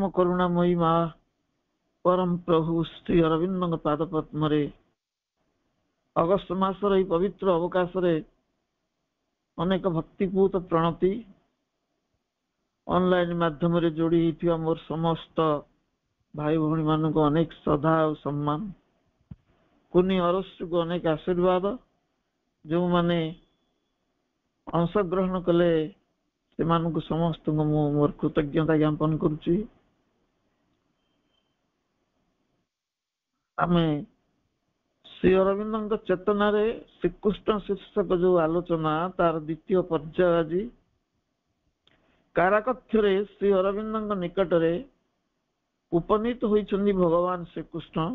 परम करुणामयी माँ परम प्रभु श्री अरविंद पाद पद्म अगस्ट मासर यह पवित्र अवकाश अनेक भक्तिपूत प्रणति ऑनलाइन माध्यम रे जोड़ी होइथिबा मोर समस्त भाई भौणी मान को अनेक श्रद्धा और सम्मान कुनी अरसु को अनेक आशीर्वाद जो माने अंशग्रहण कले से मानक समस्त मोर कृतज्ञता ज्ञापन करुची। आमे श्री अरविंद चेतना रे श्रीकृष्ण शीर्षक जो आलोचना तार द्वितीय पर्याय आज काराकक्षरे श्री अरविंद निकट रे उपनीत होइछन्ति भगवान श्रीकृष्ण।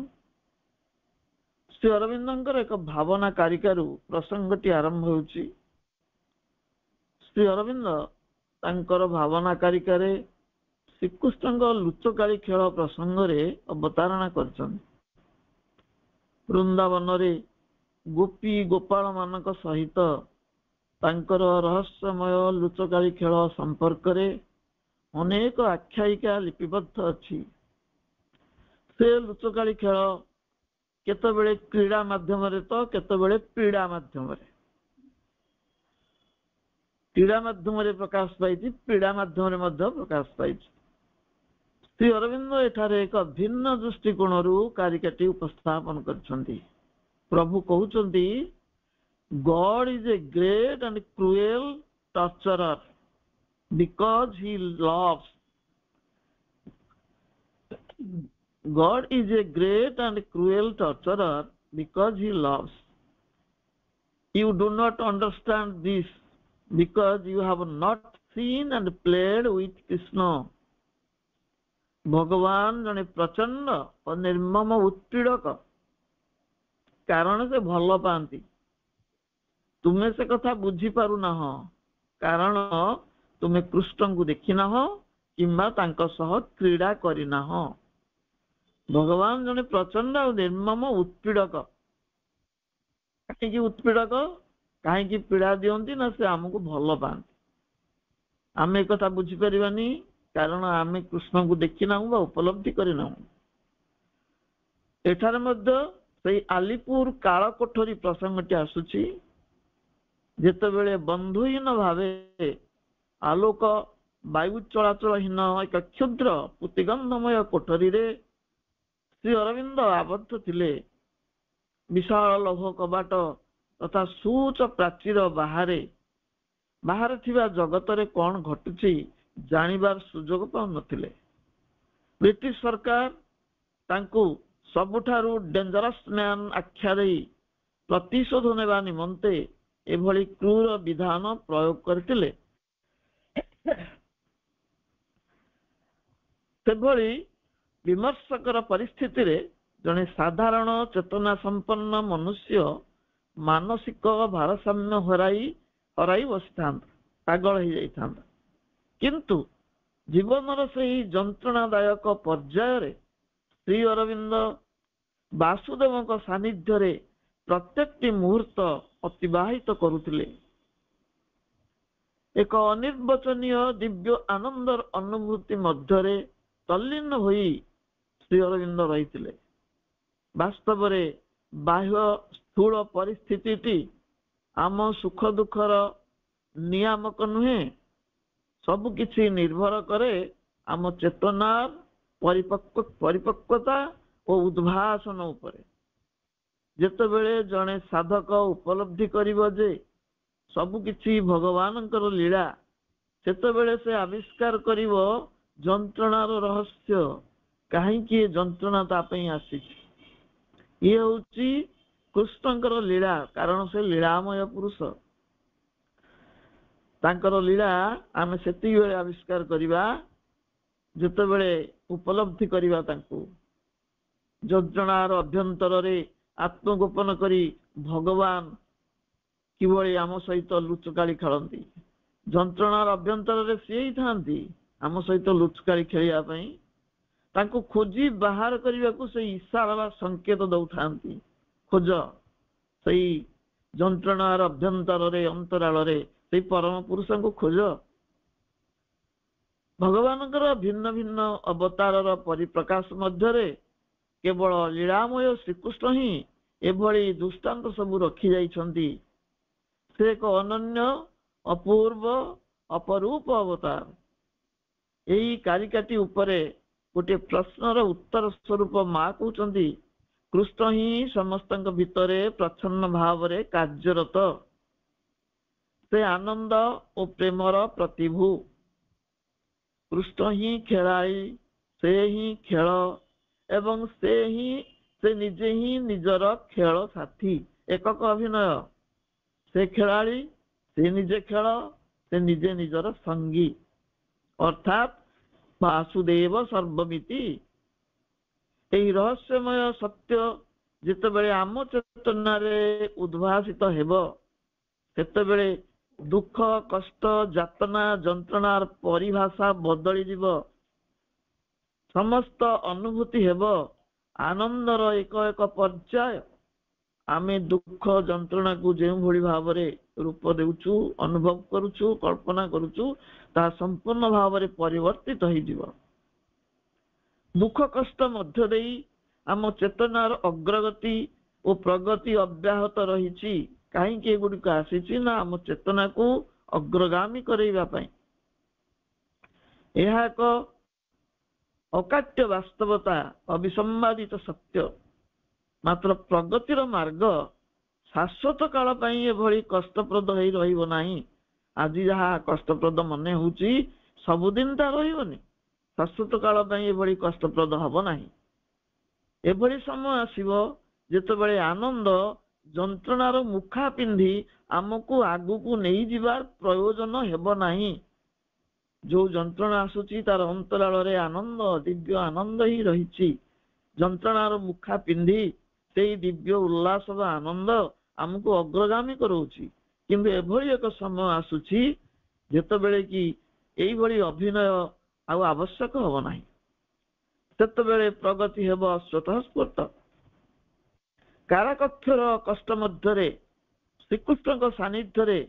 श्री अरविंद एक भावना कारिकारु प्रसंगटी आरंभ होउची। श्री अरविंद तांकर भावना कारिकारे श्रीकृष्ण लुचकाली खेल प्रसंग रे अवतारणा करछन्ति। वृंदावन रे गोपी गोपाल मानक सहित तांकर रहस्यमय लुचकाली खेल संपर्क रे अनेक आख्यायिका लिपिबद्ध अछि। से लुचकाली खेल केतबेले क्रीड़ा माध्यम रे तो केतबेले पीड़ा माध्यम रे क्रीड़ा माध्यम रे प्रकाश पाइछि, पीड़ा माध्यम रे मध्य प्रकाश पाइछि। श्री अरविंद एठारे एक भिन्न दृष्टिकोण रु कारिकाटी उपस्थापन करछन्ति। प्रभु कहउछन्ति God is a great and cruel torturer because he loves. God is a great and cruel torturer because he loves. You do not understand this because you have not seen and played with Krishna. भगवान जने प्रचंड और निर्मम उत्पीड़क कारण से भल पाती तुम्हें से कथा बुझी पारु ना हो कारण तुम्हें कृष्ण को देखी ना हो किंबा तांको सह क्रीड़ा करी ना हो। भगवान जने प्रचंड और निर्मम उत्पीड़क कहीं उत्पीड़क कहीं पीड़ा दियंती ना से हमको भल पाती आम एक कथा बुझी पारिबानी कारण आमे कृष्ण को देखी ना बा उपलब्धि करी ना। एठारे मध्य सेई आलिपुर काल कोठरी प्रसंगटी आसुची जेतेबेले बंधुहीन भावे आलोक वायु चलाचलहीन एक क्षुद्र पुतिगंधमय कोठरी रे श्री अरविंद आबद्ध थिले। विशाल लौह कबाट तथा सूच प्राचीर बाहर थिबा जगत रे कौन घटुची जानिबार सुजोग पाउ नथिले। ब्रिटिश सरकार तांकु सबुठारु डेंजरस मैन आख्या देई प्रतिशोध नेबा निमंते एभली क्रूर विधान प्रयोग करथिले। सेभली विमर्शकर परिस्थिति रे जने साधारण चेतना संपन्न मनुष्य मानसिक भारसाम्य हराई बसिथांता पागल हो जाइथांता किंतु जीवन से जंत्रणादायक पर्याय श्री अरविंद वासुदेव सानिध्य रे प्रत्येक मुहूर्त अतिबाहित करुथिले। एक अनिर्वचनीय दिव्य आनंदर अनुभूति मध्य तल्लीन होई श्री अरविंद रहिथिले। वास्तव रे बाह्य स्थूल परिस्थिति आम सुख दुखर नियामक नुहे सब किछि निर्भर करे आम चेतनार परिपक्वता और उद्भासन उपरे। जेतेबेले जने साधक उपलब्धि करिबो जे सब किछि भगवानकर लीला सेतेबेले से आविष्कार करिबो जंत्रणार रहस्य काहेकि जंत्रणा ता पई आसीछि। ये होउची कृष्णकर लीला कारण से लीलामय पुरुष तांकर लीला आमे सेति बेले आविष्कार करिबा जेतेबेले उपलब्धि करिबा तांकु। जंत्रणार अभ्यंतर रे आत्मगोपन करी भगवान किभଳି आम सहित लुचकाली खेलती जंत्रणार अभ्यंतर रे से थांती आम सहित लुचकाली खेलिया पई तांकु खोजी बाहर करने को से इशारा वा संकेत दौथांती खोज सही जंत्रणार अभ्यंतर रे अंतराल रे से परम पुरुष को खोज। ଭଗବାନଙ୍କର ଭିନ୍ନ ଭିନ୍ନ ଅବତାରର ପରିପ୍ରକାଶ ମଧ୍ୟରେ କେବଳ ଲୀଳାମୟ ଶ୍ରୀକୃଷ୍ଣ ହିଁ ଏଭଳି ଦୃଷ୍ଟାନ୍ତ ସବୁ ରଖି ଯାଇଛନ୍ତି। ସେ ଏକ ଅନନ୍ୟ, ଅପୂର୍ବ, ଅପରୂପ ଅବତାର। ଏହି କାରିକାଟି ଉପରେ ଗୋଟିଏ ପ୍ରଶ୍ନର ଉତ୍ତର ସ୍ୱରୂପ ମା କହୁଛନ୍ତି, କୃଷ୍ଣ ହିଁ ସମସ୍ତଙ୍କ ଭିତରେ ପ୍ରଚ୍ଛନ୍ନ ଭାବରେ କାର୍ଯ୍ୟରତ। ସେ ଆନନ୍ଦ ଓ ପ୍ରେମର ପ୍ରତିଭୂ। କୃଷ୍ଣ ହିଁ ଖେଳାଳି, ସେ ହିଁ ଖେଳ, ଏବଂ ସେ ନିଜେ ହିଁ ନିଜର ଖେଳ ସାଥୀ। ଏକକ ଅଭିନୟ। ସେ ଖେଳାଳି, ସେ ନିଜେ ଖେଳ, ସେ ନିଜେ ନିଜର ସଙ୍ଗୀ, ଅର୍ଥାତ୍ ବାସୁଦେବ ସର୍ବମିତି। ଏହି ରହସ୍ୟମୟ ସତ୍ୟ ଯେତେବେଳେ ଆମ ଚେତନାରେ ଉଦ୍ଭାସିତ ହେବ, ସେତେବେଳେ ଦୁଃଖ, କଷ୍ଟ, ଯାତନା, ଯନ୍ତ୍ରଣାର ପରିଭାଷା ବଦଳିଯିବ। ସମସ୍ତ ଅନୁଭୂତି ହେବ ଆନନ୍ଦର ଏକ ଏକ ପର୍ଯ୍ୟାୟ। ଆମେ ଦୁଃଖ ଯନ୍ତ୍ରଣାକୁ ଯେଉଁଭଳି ଭାବରେ ରୂପ ଦେଉଛୁ, ଅନୁଭବ କରୁଛୁ, କଳ୍ପନା କରୁଛୁ, ତାହା ସମ୍ପୂର୍ଣ୍ଣ ଭାବରେ ପରିବର୍ତ୍ତିତ ହୋଇଯିବ। ଦୁଃଖ କଷ୍ଟ ମଧ୍ୟ ଦେଇ ଆମ ଚେତନାର ଅଗ୍ରଗତି ଓ ପ୍ରଗତି ଅବ୍ୟାହତ ରହିଛି। କାହିଁକି ଏଗୁଡ଼ିକ ଆସିଛି? ନା ଆମ ଚେତନାକୁ ଅଗ୍ରଗାମୀ କରାଇବା ପାଇଁ। ଏହା ଏକ ଅକାଟ୍ୟ ବାସ୍ତବତା, ଅବିସମ୍ବାଦିତ ସତ୍ୟ। ମାତ୍ର ପ୍ରଗତିର ମାର୍ଗ ଶାଶ୍ୱତ କାଳ ପାଇଁ ଏଭଳି କଷ୍ଟପ୍ରଦ ହୋଇ ରହିବ ନାହିଁ। ଆଜି ଯାହା କଷ୍ଟପ୍ରଦ ମନେ ହେଉଛି, ସବୁଦିନ ତା ରହିବନି। ଶାଶ୍ୱତ କାଳ ପାଇଁ ଏଭଳି କଷ୍ଟପ୍ରଦ ହବ ନାହିଁ। ଏଭଳି ସମୟ ଆସିବ ଯେତେବେଳେ ଆନନ୍ଦ ଯନ୍ତ୍ରଣାର ମୁଖା ପିନ୍ଧି ଆମକୁ ଆଗକୁ ନେଇଯିବାର ପ୍ରୟୋଜନ ହେବ ନାହିଁ। ଯୋଉ ଯନ୍ତ୍ରଣା ଆସୁଛି ତାର ଅନ୍ତରାଳରେ ଆନନ୍ଦ, ଦିବ୍ୟ ଆନନ୍ଦ ହିଁ ରହିଛି। ଯନ୍ତ୍ରଣାର ମୁଖା ପିନ୍ଧି ସେଇ ଦିବ୍ୟ ଉଲ୍ଲାସ ବା ଆନନ୍ଦ ଆମକୁ ଅଗ୍ରଗାମୀ କରଉଛି। କିନ୍ତୁ ଏଭଳି ଏକ ସମୟ ଆସୁଛି ଯେତେବେଳେ କି ଏଇଭଳି ଅଭିନୟ ଆଉ ଆବଶ୍ୟକ ହବ ନାହିଁ। ସେତେବେଳେ ପ୍ରଗତି ହେବ ସ୍ୱତଃସ୍ଫୂର୍ତ୍ତ। କାରାକକ୍ଷର କଷ୍ଟ ମଧ୍ୟରେ ଶ୍ରୀକୃଷ୍ଣଙ୍କ ସାନ୍ନିଧ୍ୟରେ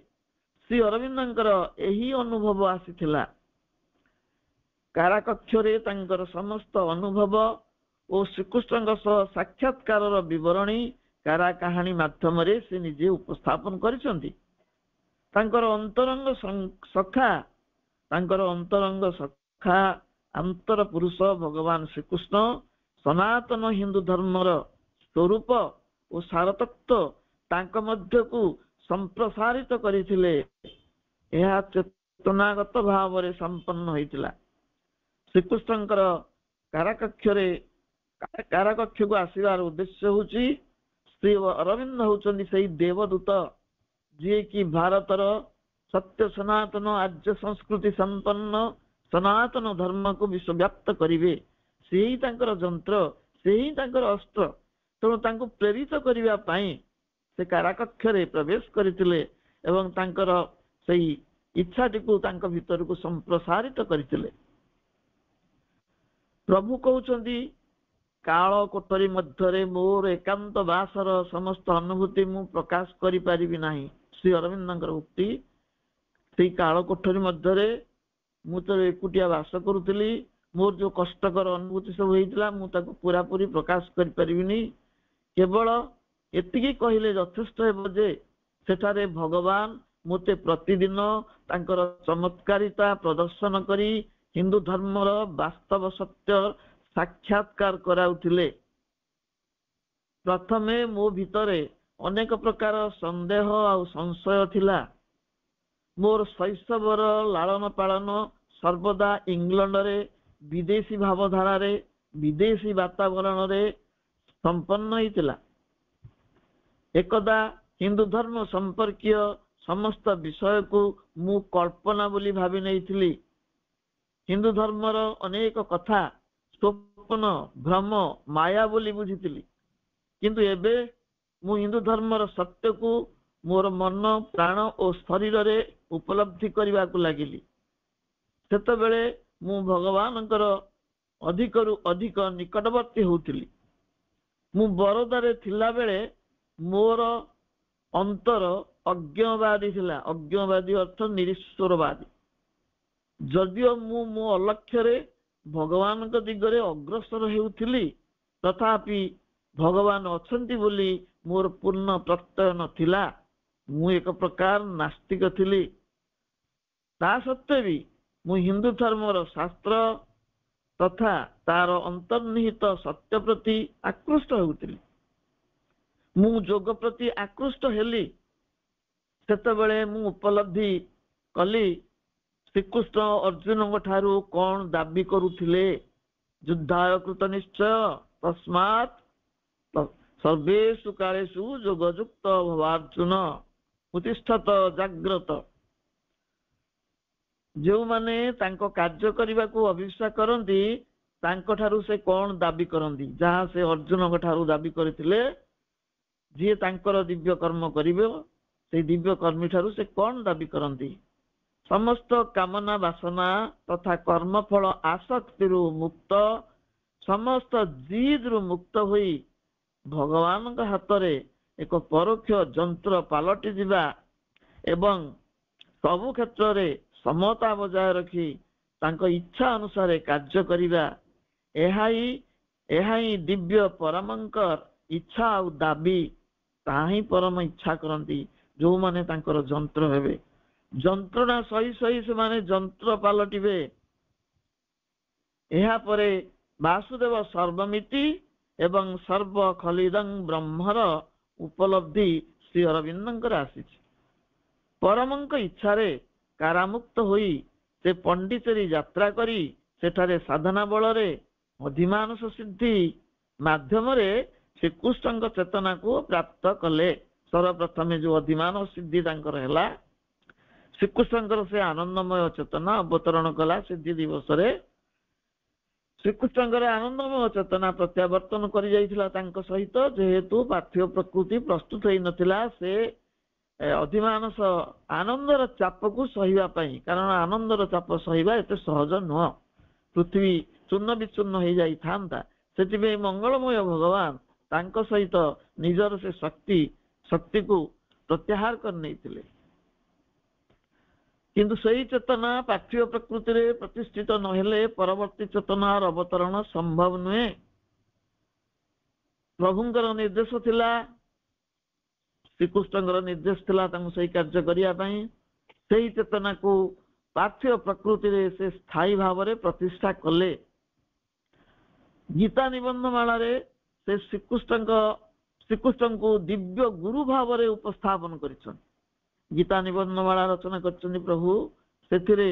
ଶ୍ରୀ ଅରବିନ୍ଦଙ୍କର ଏହି ଅନୁଭବ ଆସିଥିଲା। କାରାକକ୍ଷରେ ତାଙ୍କର ସମସ୍ତ ଅନୁଭବ ଓ ଶ୍ରୀକୃଷ୍ଣଙ୍କ ସହ ସାକ୍ଷାତକାରର ବିବରଣୀ କାରା କାହାଣୀ ମାଧ୍ୟମରେ ସେ ନିଜେ ଉପସ୍ଥାପନ କରିଛନ୍ତି। ତାଙ୍କର ଅନ୍ତରଙ୍ଗ ସଖା ଅନ୍ତର ପୁରୁଷ ଭଗବାନ ଶ୍ରୀକୃଷ୍ଣ ସନାତନ ହିନ୍ଦୁ ଧର୍ମର ସ୍ୱରୂପ ଓ ସାରତତ୍ତ୍ୱ ତାଙ୍କ ମଧ୍ୟକୁ ସମ୍ପ୍ରସାରିତ କରିଥିଲେ। ଏହା ଚେତନାଗତ ଭାବରେ ସମ୍ପନ୍ନ ହୋଇଥିଲା। ଶ୍ରୀକୃଷ୍ଣଙ୍କର କାରାକକ୍ଷକୁ ଆସିବାର ଉଦ୍ଦେଶ୍ୟ ହେଉଛି, ଶ୍ରୀ ଅରବିନ୍ଦ ହେଉଛନ୍ତି ସେଇ ଦେବଦୂତ ଯିଏକି ଭାରତର ସତ୍ୟ ସନାତନ ଆର୍ଯ୍ୟ ସଂସ୍କୃତି ସମ୍ପନ୍ନ ସନାତନ ଧର୍ମକୁ ବିଶ୍ୱବ୍ୟାପ୍ତ କରିବେ। ସେ ହିଁ ତାଙ୍କର ଯନ୍ତ୍ର, ସେ ହିଁ ତାଙ୍କର ଅସ୍ତ୍ର। ତେଣୁ ତାଙ୍କୁ ପ୍ରେରିତ କରିବା ପାଇଁ ସେ କାରାକକ୍ଷରେ ପ୍ରବେଶ କରିଥିଲେ ଏବଂ ତାଙ୍କର ସେଇ ଇଚ୍ଛାଟିକୁ ତାଙ୍କ ଭିତରକୁ ସମ୍ପ୍ରସାରିତ କରିଥିଲେ। ପ୍ରଭୁ କହୁଛନ୍ତି, କାଳ କୋଠରୀ ମଧ୍ୟରେ ମୋର ଏକାନ୍ତ ବାସର ସମସ୍ତ ଅନୁଭୂତି ମୁଁ ପ୍ରକାଶ କରିପାରିବି ନାହିଁ। ଶ୍ରୀ ଅରବିନ୍ଦଙ୍କର ଉକ୍ତି। ସେଇ କାଳ କୋଠରୀ ମଧ୍ୟରେ ମୁଁ ତ ଏକୁଟିଆ ବାସ କରୁଥିଲି। ମୋର ଯୋଉ କଷ୍ଟକର ଅନୁଭୂତି ସବୁ ହେଇଥିଲା, ମୁଁ ତାକୁ ପୁରାପୁରି ପ୍ରକାଶ କରିପାରିବିନି। କେବଳ ଏତିକି କହିଲେ ଯଥେଷ୍ଟ ହେବ ଯେ ସେଠାରେ ଭଗବାନ ମୋତେ ପ୍ରତିଦିନ ତାଙ୍କର ଚମତ୍କାରିତା ପ୍ରଦର୍ଶନ କରି ହିନ୍ଦୁ ଧର୍ମର ବାସ୍ତବ ସତ୍ୟ ସାକ୍ଷାତକାର କରାଉଥିଲେ। ପ୍ରଥମେ ମୋ ଭିତରେ ଅନେକ ପ୍ରକାର ସନ୍ଦେହ ଆଉ ସଂଶୟ ଥିଲା। ମୋର ଶୈଶବର ଲାଳନ ପାଳନ ସର୍ବଦା ଇଂଲଣ୍ଡରେ ବିଦେଶୀ ଭାବଧାରାରେ, ବିଦେଶୀ ବାତାବରଣରେ ସମ୍ପନ୍ନ ହୋଇଥିଲା। ଏକଦା ହିନ୍ଦୁ ଧର୍ମ ସମ୍ପର୍କୀୟ ସମସ୍ତ ବିଷୟକୁ ମୁଁ କଳ୍ପନା ବୋଲି ଭାବି ନେଇଥିଲି। ହିନ୍ଦୁ ଧର୍ମର ଅନେକ କଥା ସ୍ୱପ୍ନ, ଭ୍ରମ, ମାୟା ବୋଲି ବୁଝିଥିଲି। କିନ୍ତୁ ଏବେ ମୁଁ ହିନ୍ଦୁ ଧର୍ମର ସତ୍ୟକୁ ମୋର ମନ, ପ୍ରାଣ ଓ ଶରୀରରେ ଉପଲବ୍ଧି କରିବାକୁ ଲାଗିଲି। ସେତେବେଳେ ମୁଁ ଭଗବାନଙ୍କର ଅଧିକରୁ ଅଧିକ ନିକଟବର୍ତ୍ତୀ ହେଉଥିଲି। ମୁଁ ବରୋଦାରେ ଥିଲାବେଳେ ମୋର ଅନ୍ତର ଅଜ୍ଞବାଦୀ ଥିଲା। ଅଜ୍ଞବାଦୀ ଅର୍ଥ ନିରୀଶ୍ୱରବାଦୀ। ଯଦିଓ ମୁଁ ମୋ ଅଲକ୍ଷ୍ୟରେ ଭଗବାନଙ୍କ ଦିଗରେ ଅଗ୍ରସର ହେଉଥିଲି, ତଥାପି ଭଗବାନ ଅଛନ୍ତି ବୋଲି ମୋର ପୂର୍ଣ୍ଣ ପ୍ରତ୍ୟୟ ନଥିଲା। ମୁଁ ଏକ ପ୍ରକାର ନାସ୍ତିକ ଥିଲି। ତା ସତ୍ତ୍ୱେ ବି ମୁଁ ହିନ୍ଦୁ ଧର୍ମର ଶାସ୍ତ୍ର ତଥା ତାର ଅନ୍ତର୍ନିହିତ ସତ୍ୟ ପ୍ରତି ଆକୃଷ୍ଟ ହେଉଥିଲି। ମୁଁ ଯୋଗ ପ୍ରତି ଆକୃଷ୍ଟ ହେଲି ସେତେବେଳେ ମୁଁ ଉପଲବ୍ଧି କଲି ଶ୍ରୀକୃଷ୍ଣ ଅର୍ଜୁନଙ୍କ ଠାରୁ କଣ ଦାବି କରୁଥିଲେ। ଯୁଦ୍ଧାୟ କୃତ ନିଶ୍ଚୟ ତସ୍ମାତ୍ ସର୍ବେଷୁ କାଳେଷୁ ଯୋଗଯୁକ୍ତ ଭବାର୍ଜୁନ ଉତିଷ୍ଠତ ଜାଗ୍ରତ। ଯେଉଁମାନେ ତାଙ୍କ କାର୍ଯ୍ୟ କରିବାକୁ ଅଭିପ୍ସା କରନ୍ତି ତାଙ୍କଠାରୁ ସେ କଣ ଦାବି କରନ୍ତି? ଯାହା ସେ ଅର୍ଜୁନଙ୍କ ଠାରୁ ଦାବି କରିଥିଲେ, ଯିଏ ତାଙ୍କର ଦିବ୍ୟ କର୍ମ କରିବ ସେଇ ଦିବ୍ୟ କର୍ମୀ ଠାରୁ ସେ କଣ ଦାବି କରନ୍ତି? ସମସ୍ତ କାମନା ବାସନା ତଥା କର୍ମଫଳ ଆସକ୍ତିରୁ ମୁକ୍ତ, ସମସ୍ତ ଜିଦରୁ ମୁକ୍ତ ହୋଇ ଭଗବାନଙ୍କ ହାତରେ ଏକ ପରୋକ୍ଷ ଯନ୍ତ୍ର ପାଲଟି ଯିବା ଏବଂ ସବୁ କ୍ଷେତ୍ରରେ ସମତା ବଜାୟ ରଖି ତାଙ୍କ ଇଚ୍ଛା ଅନୁସାରେ କାର୍ଯ୍ୟ କରିବା, ଏହା ହିଁ ଦିବ୍ୟ ପରମଙ୍କର ଇଚ୍ଛା ଆଉ ଦାବି। ତାହା ହିଁ ପରମ ଇଚ୍ଛା କରନ୍ତି ଯୋଉମାନେ ତାଙ୍କର ଯନ୍ତ୍ର ହେବେ। ଯନ୍ତ୍ରଣା ସହି ସହି ସେମାନେ ଯନ୍ତ୍ର ପାଲଟିବେ। ଏହାପରେ ବାସୁଦେବ ସର୍ବମିତି ଏବଂ ସର୍ବ ଖଲିଦଂ ବ୍ରହ୍ମର ଉପଲବ୍ଧି ଶ୍ରୀ ଅରବିନ୍ଦଙ୍କର ଆସିଛି। ପରମଙ୍କ ଇଚ୍ଛାରେ କାରାମୁକ୍ତ ହୋଇ ସେ ପଣ୍ଡିଚେରୀ ଯାତ୍ରା କରି ସେଠାରେ ସାଧନା ବଳରେ ଅଧିମାନସ ସିଦ୍ଧି ମାଧ୍ୟମରେ ଶ୍ରୀକୃଷ୍ଣଙ୍କ ଚେତନାକୁ ପ୍ରାପ୍ତ କଲେ। ସର୍ବପ୍ରଥମେ ଯୋଉ ଅଧିମାନସ ସିଦ୍ଧି ତାଙ୍କର ହେଲା, ଶ୍ରୀକୃଷ୍ଣଙ୍କର ସେ ଆନନ୍ଦମୟ ଚେତନା ଅବତରଣ କଲା ସିଦ୍ଧି ଦିବସରେ। ଶ୍ରୀକୃଷ୍ଣଙ୍କର ଆନନ୍ଦମୟ ଚେତନା ପ୍ରତ୍ୟାବର୍ତ୍ତନ କରି ଯାଇଥିଲା ତାଙ୍କ ସହିତ। ଯେହେତୁ ପାର୍ଥିବ ପ୍ରକୃତି ପ୍ରସ୍ତୁତ ହେଇନଥିଲା ସେ ଅଧିମାନସ ଆନନ୍ଦର ଚାପକୁ ସହିବା ପାଇଁ, କାରଣ ଆନନ୍ଦର ଚାପ ସହିବା ଏତେ ସହଜ ନୁହଁ, ପୃଥିବୀ ଚୂର୍ଣ୍ଣ ବିଚୂର୍ଣ୍ଣ ହେଇଯାଇଥାନ୍ତା। ସେଥିପାଇଁ ମଙ୍ଗଳମୟ ଭଗବାନ ତାଙ୍କ ସହିତ ନିଜର ସେ ଶକ୍ତିକୁ ପ୍ରତ୍ୟାହାର କରି ନେଇଥିଲେ। କିନ୍ତୁ ସେହି ଚେତନା ପାର୍ଥିବ ପ୍ରକୃତିରେ ପ୍ରତିଷ୍ଠିତ ନହେଲେ ପରବର୍ତ୍ତୀ ଚେତନାର ଅବତରଣ ସମ୍ଭବ ନୁହେଁ। ପ୍ରଭୁଙ୍କର ନିର୍ଦ୍ଦେଶ ଥିଲା, ଶ୍ରୀକୃଷ୍ଣଙ୍କର ନିର୍ଦ୍ଦେଶ ଥିଲା ତାଙ୍କୁ ସେଇ କାର୍ଯ୍ୟ କରିବା ପାଇଁ। ସେହି ଚେତନାକୁ ପାର୍ଥିବ ପ୍ରକୃତିରେ ସେ ସ୍ଥାୟୀ ଭାବରେ ପ୍ରତିଷ୍ଠା କଲେ। ଗୀତା ନିବନ୍ଧ ମାଳାରେ ସେ ଶ୍ରୀକୃଷ୍ଣଙ୍କୁ ଦିବ୍ୟ ଗୁରୁ ଭାବରେ ଉପସ୍ଥାପନ କରିଛନ୍ତି। ଗୀତା ନିବନ୍ଧ ମାଳା ରଚନା କରିଛନ୍ତି ପ୍ରଭୁ, ସେଥିରେ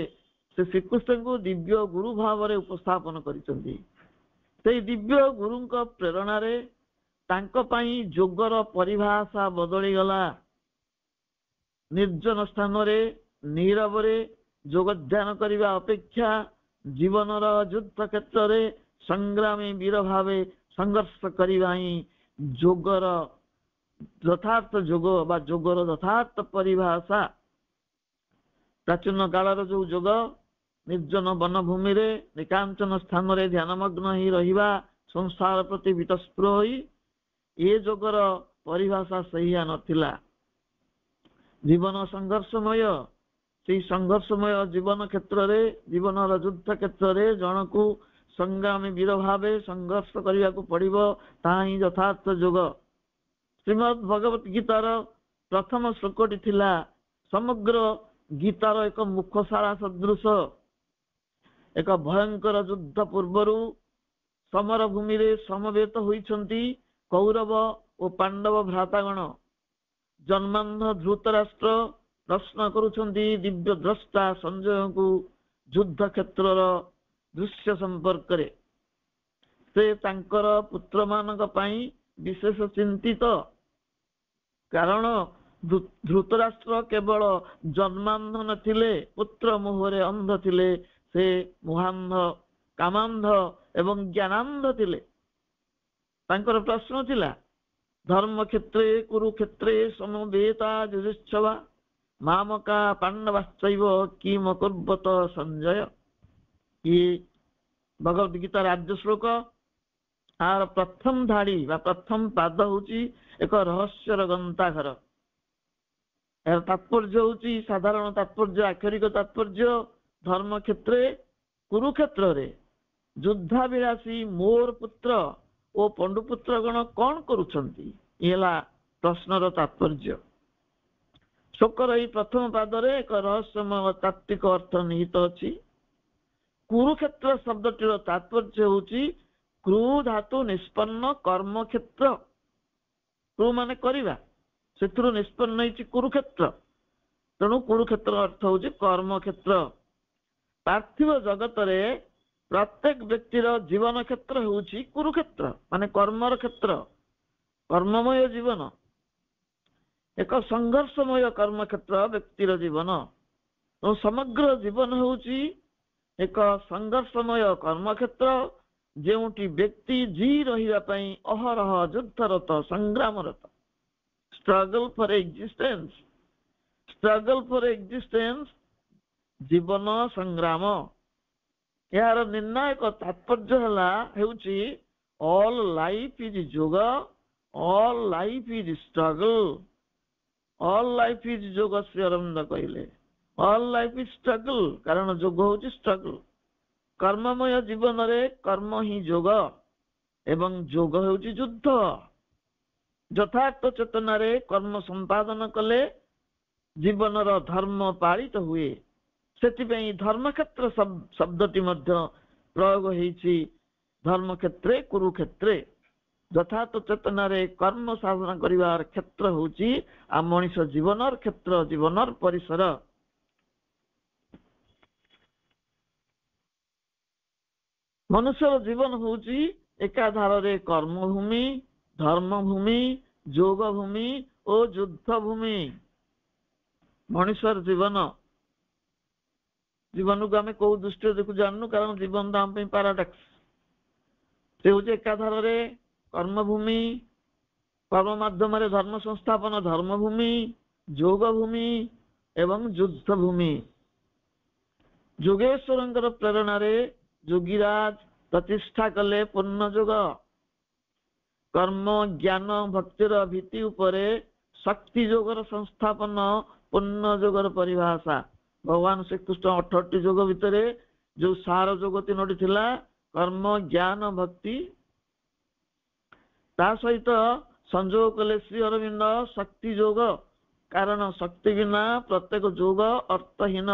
ସେ ଶ୍ରୀକୃଷ୍ଣଙ୍କୁ ଦିବ୍ୟ ଗୁରୁ ଭାବରେ ଉପସ୍ଥାପନ କରିଛନ୍ତି। ସେଇ ଦିବ୍ୟ ଗୁରୁଙ୍କ ପ୍ରେରଣାରେ ତାଙ୍କ ପାଇଁ ଯୋଗର ପରିଭାଷା ବଦଳିଗଲା। ନିର୍ଜନ ସ୍ଥାନରେ ନୀରବରେ ଯୋଗ ଧ୍ୟାନ କରିବା ଅପେକ୍ଷା ଜୀବନର ଯୁଦ୍ଧ କ୍ଷେତ୍ରରେ ସଂଗ୍ରାମୀ ବୀର ଭାବେ ସଂଘର୍ଷ କରିବା ହିଁ ଯୋଗର ଯଥାର୍ଥ ଯୋଗ ବା ଯୋଗର ଯଥାର୍ଥ ପରିଭାଷା। ପ୍ରାଚୀନ କାଳର ଯୋଉ ଯୋଗ, ନିର୍ଜନ ବନଭୂମିରେ ନିକାଞ୍ଚନ ସ୍ଥାନରେ ଧ୍ୟାନମଗ୍ନ ହେଇ ରହିବା, ସଂସାର ପ୍ରତି ବିତସ୍ପୃହ ହୋଇ, ଏ ଯୋଗର ପରିଭାଷା ସେଇଆ ନଥିଲା। ଜୀବନ ସଂଘର୍ଷମୟ। ସେଇ ସଂଘର୍ଷମୟ ଜୀବନ କ୍ଷେତ୍ରରେ, ଜୀବନର ଯୁଦ୍ଧ କ୍ଷେତ୍ରରେ ଜଣକୁ ସଂଗ୍ରାମୀ ବୀର ଭାବେ ସଂଘର୍ଷ କରିବାକୁ ପଡିବ। ତାହା ହିଁ ଯଥାର୍ଥ ଯୋଗ। ଶ୍ରୀମଦ୍ ଭଗବତ ଗୀତାର ପ୍ରଥମ ଶ୍ଲୋକଟି ଥିଲା ସମଗ୍ର ଗୀତାର ଏକ ମୁଖଶାଳା ସଦୃଶ। ଏକ ଭୟଙ୍କର ଯୁଦ୍ଧ ପୂର୍ବରୁ ସମର ଭୂମିରେ ସମବେତ ହୋଇଛନ୍ତି କୌରବ ଓ ପାଣ୍ଡବ ଭ୍ରାତାଗଣ। ଜନ୍ମାନ୍ଧ ଧୃତରାଷ୍ଟ୍ର ପ୍ରଶ୍ନ କରୁଛନ୍ତି ଦିବ୍ୟ ଦ୍ରଷ୍ଟା ସଞ୍ଜୟଙ୍କୁ ଯୁଦ୍ଧ କ୍ଷେତ୍ରର ଦୃଶ୍ୟ ସମ୍ପର୍କରେ। ସେ ତାଙ୍କର ପୁତ୍ରମାନଙ୍କ ପାଇଁ ବିଶେଷ ଚିନ୍ତିତ, କାରଣ ଧୃତରାଷ୍ଟ୍ର କେବଳ ଜନ୍ମାନ୍ଧ ନଥିଲେ, ପୁତ୍ର ମୋହରେ ଅନ୍ଧ ଥିଲେ। ସେ ମୋହାନ୍ଧ, କାମାନ୍ଧ ଏବଂ ଜ୍ଞାନାନ୍ଧ ଥିଲେ। ତାଙ୍କର ପ୍ରଶ୍ନ ଥିଲା, ଧର୍ମକ୍ଷେତ୍ରେ କୁରୁକ୍ଷେତ୍ରେ ସମବେତା ଯୁଧିଷ୍ଠିର ମାମକା ପାଣ୍ଡବାଶ୍ଚୈବ କିମ କୁର୍ବତ ସଞ୍ଜୟ। ଇଏ ଭଗବତ ଗୀତାର ଆଦ୍ୟ ଶ୍ଲୋକ। ଆର ପ୍ରଥମ ଧାଡି ବା ପ୍ରଥମ ପାଦ ହଉଛି ଏକ ରହସ୍ୟର ଗନ୍ତାଘର। ଏହାର ତାତ୍ପର୍ଯ୍ୟ ହଉଛି ସାଧାରଣ ତାତ୍ପର୍ଯ୍ୟ, ଆକ୍ଷରିକ ତାତ୍ପର୍ଯ୍ୟ धर्म क्षेत्रे कुरुक्षेत्र रे युद्धाभिलाषी मोर पुत्र ओ पंडुपुत्र गण कौन करुछंती एला प्रश्नर तात्पर्य। शोकर एई प्रथम पादरे एक रहस्यमय तात्विक अर्थ निहित अछि। कुरुक्षेत्र शब्दटीर तात्पर्य होउची क्रू धातु निष्पन्न कर्म क्षेत्र। क्रू माने करिवा, सेथुरु निष्पन्न होइची कुरुक्षेत्र। तेणु कुरुक्षेत्र अर्थ होउची कर्म क्षेत्र। पार्थिव जगत रे प्रत्येक व्यक्तिर जीवन क्षेत्र होउची कुरुक्षेत्र माने कर्मर क्षेत्र, कर्ममय जीवन। एक संघर्षमय कर्म क्षेत्र व्यक्तिर जीवन। तो समग्र जीवन होउची एक संघर्षमय कर्म क्षेत्र, जेउटी व्यक्ति जी रहिबा पई अहरह युद्धरत संग्रामरत। Struggle for existence, struggle for existence जीवन संग्राम। यार निर्णायक तात्पर्य हला हेउची all life is yoga, all life is struggle, all life is yoga. Shri Arvind कहले ऑल लाइफ इज स्ट्रगल, कारण योग होउची स्ट्रगल। कर्ममय जीवन रे कर्म ही योग एवं योग होउची युद्ध। यथार्थ चेतना रे कर्म संपादन कले जीवनर धर्म पालित हुए। सेतिपई धर्मक्षेत्र शब्दटी मध्य प्रयोग होइछि धर्म क्षेत्रे कुरुक्षेत्रे। यथार्थ चेतना रे कर्म साधना करिवार क्षेत्र होउछि आ मनुष्य जीवनर क्षेत्र, जीवनर परिसर। मनुष्य जीवन होउछि एकाधार रे कर्मभूमि, धर्मभूमि, योगभूमि और युद्धभूमि। मनुष्यर जीवन जीवन को आम कौ दृष्टि देखु जानू, कारण जीवन तो आम पाराडॉक्स। से हूँ एकाधार रे कर्मभूमि, कर्म माध्यम धर्म संस्थापन धर्मभूमि, योगभूमि एवं युद्धभूमि। योगेश्वर प्रेरणा रे योगीराज प्रतिष्ठा कले पूर्ण योग। कर्म ज्ञान भक्तिर भित्ति उपरे शक्ति योगर संस्थापन पूर्ण योगर परिभाषा। भगवान श्रीकृष्ण 18टी योग भितर जो सार योग 3टी थिला, कर्म ज्ञान भक्ति, ता सहित संयोग कले श्री अरविंद शक्ति योग। कारण शक्ति बिना प्रत्येक योग अर्थहीन।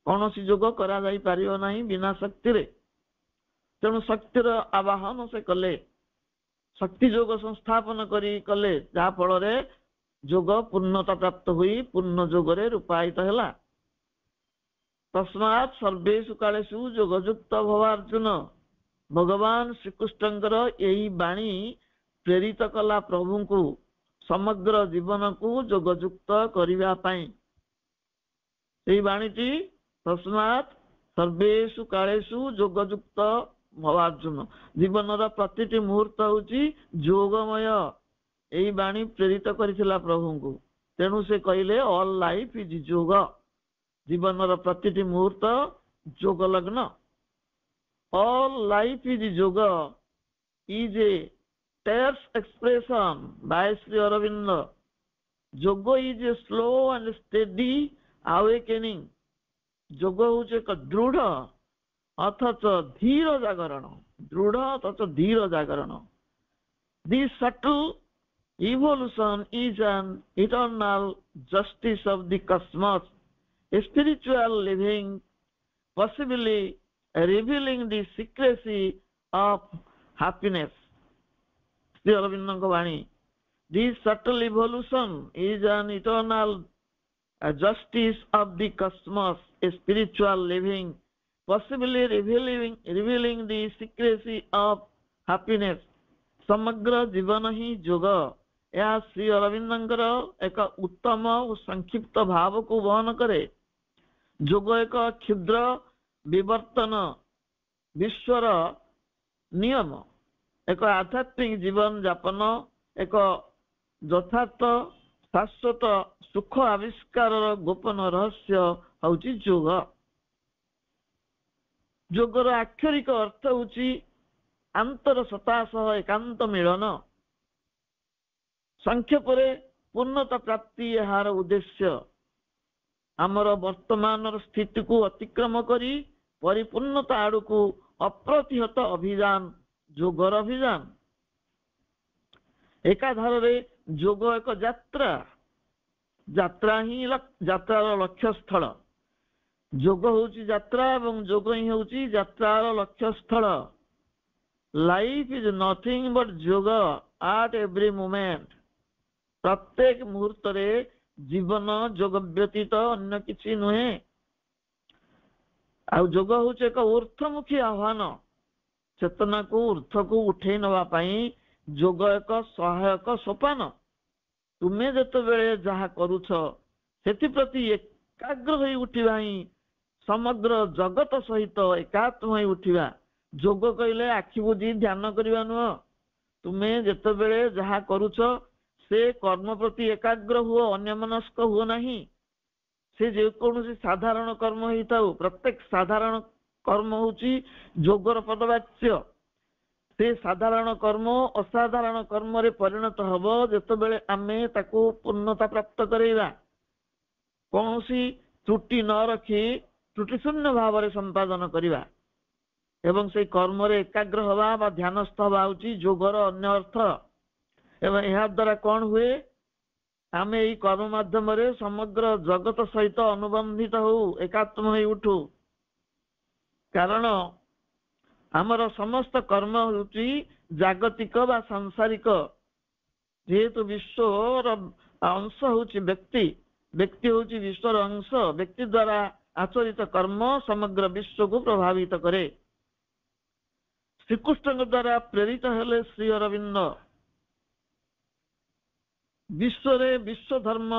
कौन सी योग करा जाई पारियो नहीं बिना शक्ति रे। तेणु शक्तिर आवाहन से कले, शक्ति योग संस्थापन करी कले, जहा फल रे योग पूर्णता प्राप्त हुई पूर्ण योग रे रूपायित हैला। तस्मात् सर्वेषु कालेषु योगयुक्त भवार्जुन। भगवान श्रीकृष्णଙ୍କର यही बाणी प्रेरित कला प्रभु को समग्र जीवन को योगयुक्त करिवा पई। एही बाणीटी तस्मात् सर्वेषु कालेषु योगयुक्त भवार्जुन। जीवनर प्रतिटी मुहूर्त होची योगमय। एही बाणी प्रेरित करिथिला प्रभु को। तेणु से कहले ऑल लाइफ इज योग। जीवनर प्रतिटी मुहूर्त योग लग्न। ऑल लाइफ इज योग is a terse expression by Sri Aurobindo. Yoga is a slow and steady awakening. Yoga होउचे एक दृढ़ अथच धीर जागरण। दृढ़ अथच धीर जागरण। This subtle evolution is an eternal justice of the cosmos. A spiritual living, possibly revealing the secrecy of happiness. Sri Aurobindo Vani. This subtle evolution is an eternal justice of the cosmos, a spiritual living, possibly revealing the secrecy of happiness. समग्र जीवन ही योग। यह श्री अरविंदर एक उत्तम और संक्षिप्त भाव को वहन करे। योग एक क्षुद्र विवर्तन विश्वर नियम, एक आध्यात्मिक जीवन जापन, एक यथार्थ शाश्वत सुख आविष्कार गोपन रहस्य हूँ योग। योगर आक्षरिक अर्थ हूँ आंतर सत्ता सह एकांत मिलन। संक्षेप पूर्णता प्राप्ति यार उद्देश्य। ଆମର ବର୍ତ୍ତମାନର ସ୍ଥିତିକୁ ଅତିକ୍ରମ କରି ପରିପୂର୍ଣ୍ଣତା ଆଡ଼କୁ ଅପ୍ରତିହତ ଅଭିଯାନ, ଯୋଗର ଅଭିଯାନ। ଏକାଧାରରେ ଯୋଗ ଏକ ଯାତ୍ରା, ଯାତ୍ରା ହିଁ ଯାତ୍ରାର ଲକ୍ଷ୍ୟସ୍ଥଳ। ଯୋଗ ହେଉଛି ଯାତ୍ରା ଏବଂ ଯୋଗ ହିଁ ହେଉଛି ଯାତ୍ରାର ଲକ୍ଷ୍ୟସ୍ଥଳ। Life is nothing but yoga at every moment. ପ୍ରତ୍ୟେକ ମୁହୂର୍ତ୍ତରେ ଜୀବନ ଯୋଗ ବ୍ୟତୀତ ଅନ୍ୟ କିଛି ନୁହେଁ। ଆଉ ଯୋଗ ହେଉଛି ଏକ ଊର୍ଦ୍ଧ୍ୱମୁଖୀ ଆହ୍ୱାନ। ଚେତନାକୁ ଊର୍ଦ୍ଧ୍ୱକୁ ଉଠେଇ ନେବା ପାଇଁ ଯୋଗ ଏକ ସହାୟକ ସୋପାନ। ତୁମେ ଯେତେବେଳେ ଯାହା କରୁଛ ସେଥିପ୍ରତି ଏକାଗ୍ର ହୋଇ ଉଠିବା ହିଁ ସମଗ୍ର ଜଗତ ସହିତ ଏକାତ୍ମ ହୋଇ ଉଠିବା। ଯୋଗ କହିଲେ ଆଖି ବୁଜି ଧ୍ୟାନ କରିବା ନୁହଁ। ତୁମେ ଯେତେବେଳେ ଯାହା କରୁଛ ସେ କର୍ମ ପ୍ରତି ଏକାଗ୍ର ହୁଅ, ଅନ୍ୟମନସ୍କ ହୁଅ ନାହିଁ। ସେ ଯେକୌଣସି ସାଧାରଣ କର୍ମ ହେଇଥାଉ, ପ୍ରତ୍ୟେକ ସାଧାରଣ କର୍ମ ହେଉଛି ଯୋଗର ପଦବାଚ୍ୟ। ସେ ସାଧାରଣ କର୍ମ ଅସାଧାରଣ କର୍ମରେ ପରିଣତ ହେବ ଯେତେବେଳେ ଆମେ ତାକୁ ପୂର୍ଣ୍ଣତା ପ୍ରାପ୍ତ କରାଇବା। କୌଣସି ତ୍ରୁଟି ନ ରଖି ତ୍ରୁଟି ଶୂନ୍ୟ ଭାବରେ ସମ୍ପାଦନ କରିବା ଏବଂ ସେଇ କର୍ମରେ ଏକାଗ୍ର ହେବା ବା ଧ୍ୟାନସ୍ଥ ହେବା ହେଉଛି ଯୋଗର ଅନ୍ୟ ଅର୍ଥ। ଏବଂ ଏହା ଦ୍ୱାରା କ'ଣ ହୁଏ? ଆମେ ଏଇ କର୍ମ ମାଧ୍ୟମରେ ସମଗ୍ର ଜଗତ ସହିତ ଅନୁବନ୍ଧିତ ହଉ, ଏକାତ୍ମ ହୋଇ ଉଠୁ। କାରଣ ଆମର ସମସ୍ତ କର୍ମ ହେଉଛି ଜାଗତିକ ବା ସାଂସାରିକ। ଯେହେତୁ ବିଶ୍ୱର ଅଂଶ ହେଉଛି ବ୍ୟକ୍ତି, ବ୍ୟକ୍ତି ହେଉଛି ବିଶ୍ୱର ଅଂଶ। ବ୍ୟକ୍ତି ଦ୍ୱାରା ଆଚରିତ କର୍ମ ସମଗ୍ର ବିଶ୍ୱକୁ ପ୍ରଭାବିତ କରେ। ଶ୍ରୀକୃଷ୍ଣଙ୍କ ଦ୍ୱାରା ପ୍ରେରିତ ହେଲେ ଶ୍ରୀ ଅରବିନ୍ଦ। ବିଶ୍ୱରେ ବିଶ୍ୱ ଧର୍ମ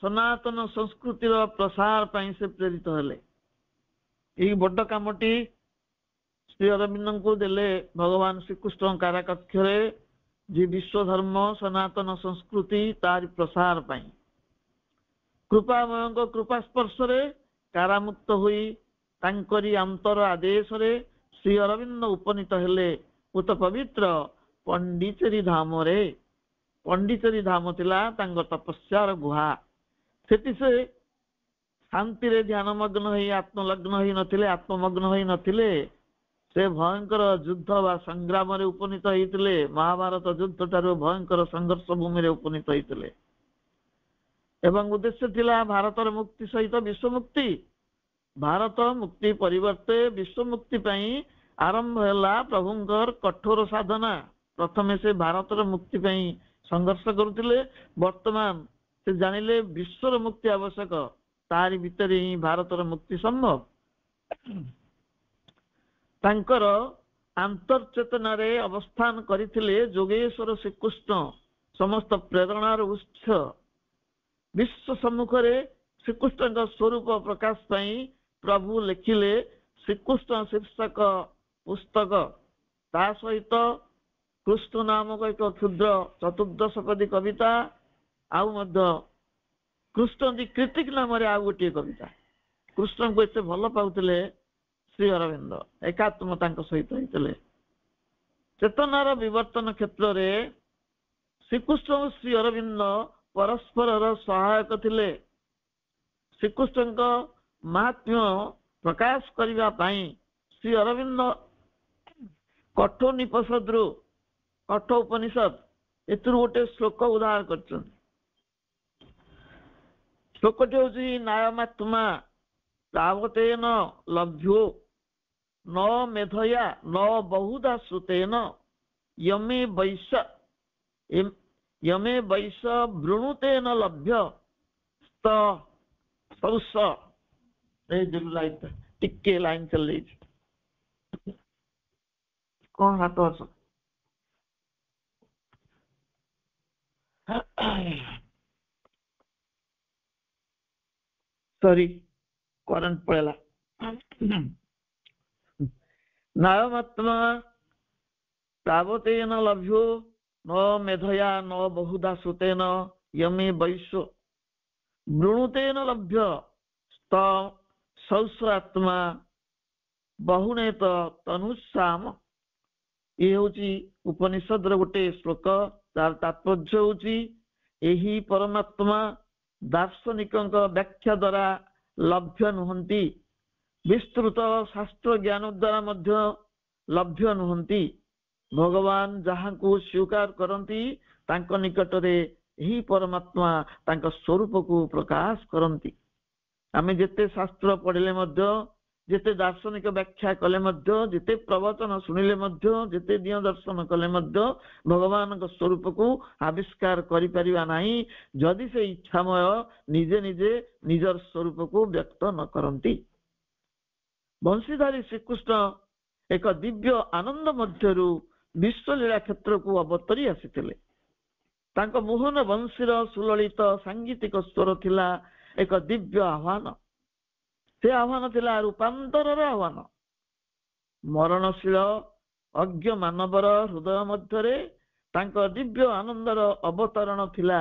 ସନାତନ ସଂସ୍କୃତିର ପ୍ରସାର ପାଇଁ ସେ ପ୍ରେରିତ ହେଲେ। ଏହି ବଡ଼ କାମଟି ଶ୍ରୀ ଅରବିନ୍ଦଙ୍କୁ ଦେଲେ ଭଗବାନ ଶ୍ରୀକୃଷ୍ଣ କାରାକକ୍ଷରେ, ଯେ ବିଶ୍ୱ ଧର୍ମ ସନାତନ ସଂସ୍କୃତି ତାରି ପ୍ରସାର ପାଇଁ। କୃପାମୟଙ୍କ କୃପା ସ୍ପର୍ଶରେ କାରାମୁକ୍ତ ହୋଇ ତାଙ୍କରି ଅନ୍ତର ଆଦେଶରେ ଶ୍ରୀ ଅରବିନ୍ଦ ଉପନୀତ ହେଲେ ଉତ ପବିତ୍ର ପଣ୍ଡିଚେରୀ ଧାମରେ। ପଣ୍ଡିଚେରୀ ଧାମ ଥିଲା ତାଙ୍କ ତପସ୍ୟାର ଗୁହା। ସେଠି ସେ ଶାନ୍ତିରେ ଧ୍ୟାନମଗ୍ନ ହୋଇ ଆତ୍ମଲଗ୍ନ ହୋଇ ନଥିଲେ, ଆତ୍ମମଗ୍ନ ହୋଇ ନଥିଲେ। ସେ ଭୟଙ୍କର ଯୁଦ୍ଧ ବା ସଂଗ୍ରାମରେ ଉପନୀତ ହେଇଥିଲେ। ମହାଭାରତ ଯୁଦ୍ଧ ଠାରୁ ଭୟଙ୍କର ସଂଘର୍ଷ ଭୂମିରେ ଉପନୀତ ହେଇଥିଲେ ଏବଂ ଉଦ୍ଦେଶ୍ୟ ଥିଲା ଭାରତର ମୁକ୍ତି ସହିତ ବିଶ୍ୱ ମୁକ୍ତି। ଭାରତ ମୁକ୍ତି ପରିବର୍ତ୍ତେ ବିଶ୍ୱ ମୁକ୍ତି ପାଇଁ ଆରମ୍ଭ ହେଲା ପ୍ରଭୁଙ୍କର କଠୋର ସାଧନା। ପ୍ରଥମେ ସେ ଭାରତର ମୁକ୍ତି ପାଇଁ ସଂଘର୍ଷ କରୁଥିଲେ, ବର୍ତ୍ତମାନ ସେ ଜାଣିଲେ ବିଶ୍ୱର ମୁକ୍ତି ଆବଶ୍ୟକ, ତାରି ଭିତରେ ହିଁ ଭାରତର ମୁକ୍ତି ସମ୍ଭବ। ତାଙ୍କର ଆନ୍ତର୍ଚେତନାରେ ଅବସ୍ଥାନ କରିଥିଲେ ଯୋଗେଶ୍ୱର ଶ୍ରୀକୃଷ୍ଣ, ସମସ୍ତ ପ୍ରେରଣାର ଉତ୍ସ। ବିଶ୍ୱ ସମ୍ମୁଖରେ ଶ୍ରୀକୃଷ୍ଣଙ୍କ ସ୍ୱରୂପ ପ୍ରକାଶ ପାଇଁ ପ୍ରଭୁ ଲେଖିଲେ ଶ୍ରୀକୃଷ୍ଣ ଶୀର୍ଷକ ପୁସ୍ତକ। ତା ସହିତ କୃଷ୍ଣ ନାମକ ଏକ କ୍ଷୁଦ୍ର ଚତୁର୍ଦ୍ଦଶପଦୀ କବିତା, ଆଉ ମଧ୍ୟ କୃଷ୍ଣ ଦି କ୍ରିଟିକ ନାମରେ ଆଉ ଗୋଟିଏ କବିତା। କୃଷ୍ଣଙ୍କୁ ଏତେ ଭଲ ପାଉଥିଲେ ଶ୍ରୀ ଅରବିନ୍ଦ, ଏକାତ୍ମ ତାଙ୍କ ସହିତ ହେଇଥିଲେ। ଚେତନାର ବିବର୍ତ୍ତନ କ୍ଷେତ୍ରରେ ଶ୍ରୀକୃଷ୍ଣ ଓ ଶ୍ରୀ ଅରବିନ୍ଦ ପରସ୍ପରର ସହାୟକ ଥିଲେ। ଶ୍ରୀକୃଷ୍ଣଙ୍କ ମାହାତ୍ମ୍ୟ ପ୍ରକାଶ କରିବା ପାଇଁ ଶ୍ରୀ ଅରବିନ୍ଦ କଠୋପନିଷଦରୁ ଏଥିରୁ ଗୋଟେ ଶ୍ଲୋକ ଉଦ୍ଧାର କରିଛନ୍ତି। ଶ୍ଲୋକଟି ହେଉଛି ନାୟମାତ୍ମା ତାବତେନ ଲଭ୍ୟୋ ନ ମେଧୟା ନ ବହୁଧା ଶ୍ରୁତେନ ୟମେ ବୈଶ ବୃଣୁତେନ ଲଭ୍ୟ ସ୍ତ ସୌସ। ଟିକେ ଲାଇନ ଚାଲିଯାଇଛି, କଣ ହାତ ଅଛ? ସରି, କରେଣ୍ଟ ପଳେଇଲା। ନାୟମାତ୍ମା ତାବତେନ ଲଭ୍ୟୋ ନ ମେଧୟା ନ ବହୁଧା ଶ୍ରୁତେନ ୟମେ ବୈଶ ବୃଣୁତେନ ଲଭ୍ୟ ସ୍ତ ସୌସ ଆତ୍ମା ବହୁନେତ ତନୁସାମ। ଇଏ ହଉଛି ଉପନିଷଦର ଗୋଟେ ଶ୍ଲୋକ। ତାର ତାତ୍ପର୍ଯ୍ୟ ହଉଛି ଏହି ପରମାତ୍ମା ଦାର୍ଶନିକଙ୍କ ବ୍ୟାଖ୍ୟା ଦ୍ୱାରା ଲଭ୍ୟ ନୁହନ୍ତି, ବିସ୍ତୃତ ଶାସ୍ତ୍ର ଜ୍ଞାନ ଦ୍ୱାରା ମଧ୍ୟ ଲଭ୍ୟ ନୁହନ୍ତି। ଭଗବାନ ଯାହାଙ୍କୁ ସ୍ୱୀକାର କରନ୍ତି ତାଙ୍କ ନିକଟରେ ଏହି ପରମାତ୍ମା ତାଙ୍କ ସ୍ୱରୂପକୁ ପ୍ରକାଶ କରନ୍ତି। ଆମେ ଯେତେ ଶାସ୍ତ୍ର ପଢିଲେ ମଧ୍ୟ, ଯେତେ ଦାର୍ଶନିକ ବ୍ୟାଖ୍ୟା କଲେ ମଧ୍ୟ, ଯେତେ ପ୍ରବଚନ ଶୁଣିଲେ ମଧ୍ୟ, ଯେତେ ଦିଅ ଦର୍ଶନ କଲେ ମଧ୍ୟ ଭଗବାନଙ୍କ ସ୍ୱରୂପକୁ ଆବିଷ୍କାର କରିପାରିବା ନାହିଁ ଯଦି ସେ ଇଚ୍ଛାମୟ ନିଜେ ନିଜେ ନିଜର ସ୍ୱରୂପକୁ ବ୍ୟକ୍ତ ନ କରନ୍ତି। ବଂଶୀଧାରୀ ଶ୍ରୀକୃଷ୍ଣ ଏକ ଦିବ୍ୟ ଆନନ୍ଦ ମଧ୍ୟରୁ ବିଶ୍ୱଲୀଳା କ୍ଷେତ୍ରକୁ ଅବତରି ଆସିଥିଲେ। ତାଙ୍କ ମୋହନ ବଂଶୀର ସୁଲଳିତ ସାଙ୍ଗୀତିକ ସ୍ୱର ଥିଲା ଏକ ଦିବ୍ୟ ଆହ୍ୱାନ। ସେ ଆହ୍ୱାନ ଥିଲା ରୂପାନ୍ତରର ଆହ୍ୱାନ। ମରଣଶୀଳ ଅଜ୍ଞ ମାନବର ହୃଦୟ ମଧ୍ୟରେ ତାଙ୍କ ଦିବ୍ୟ ଆନନ୍ଦର ଅବତରଣ ଥିଲା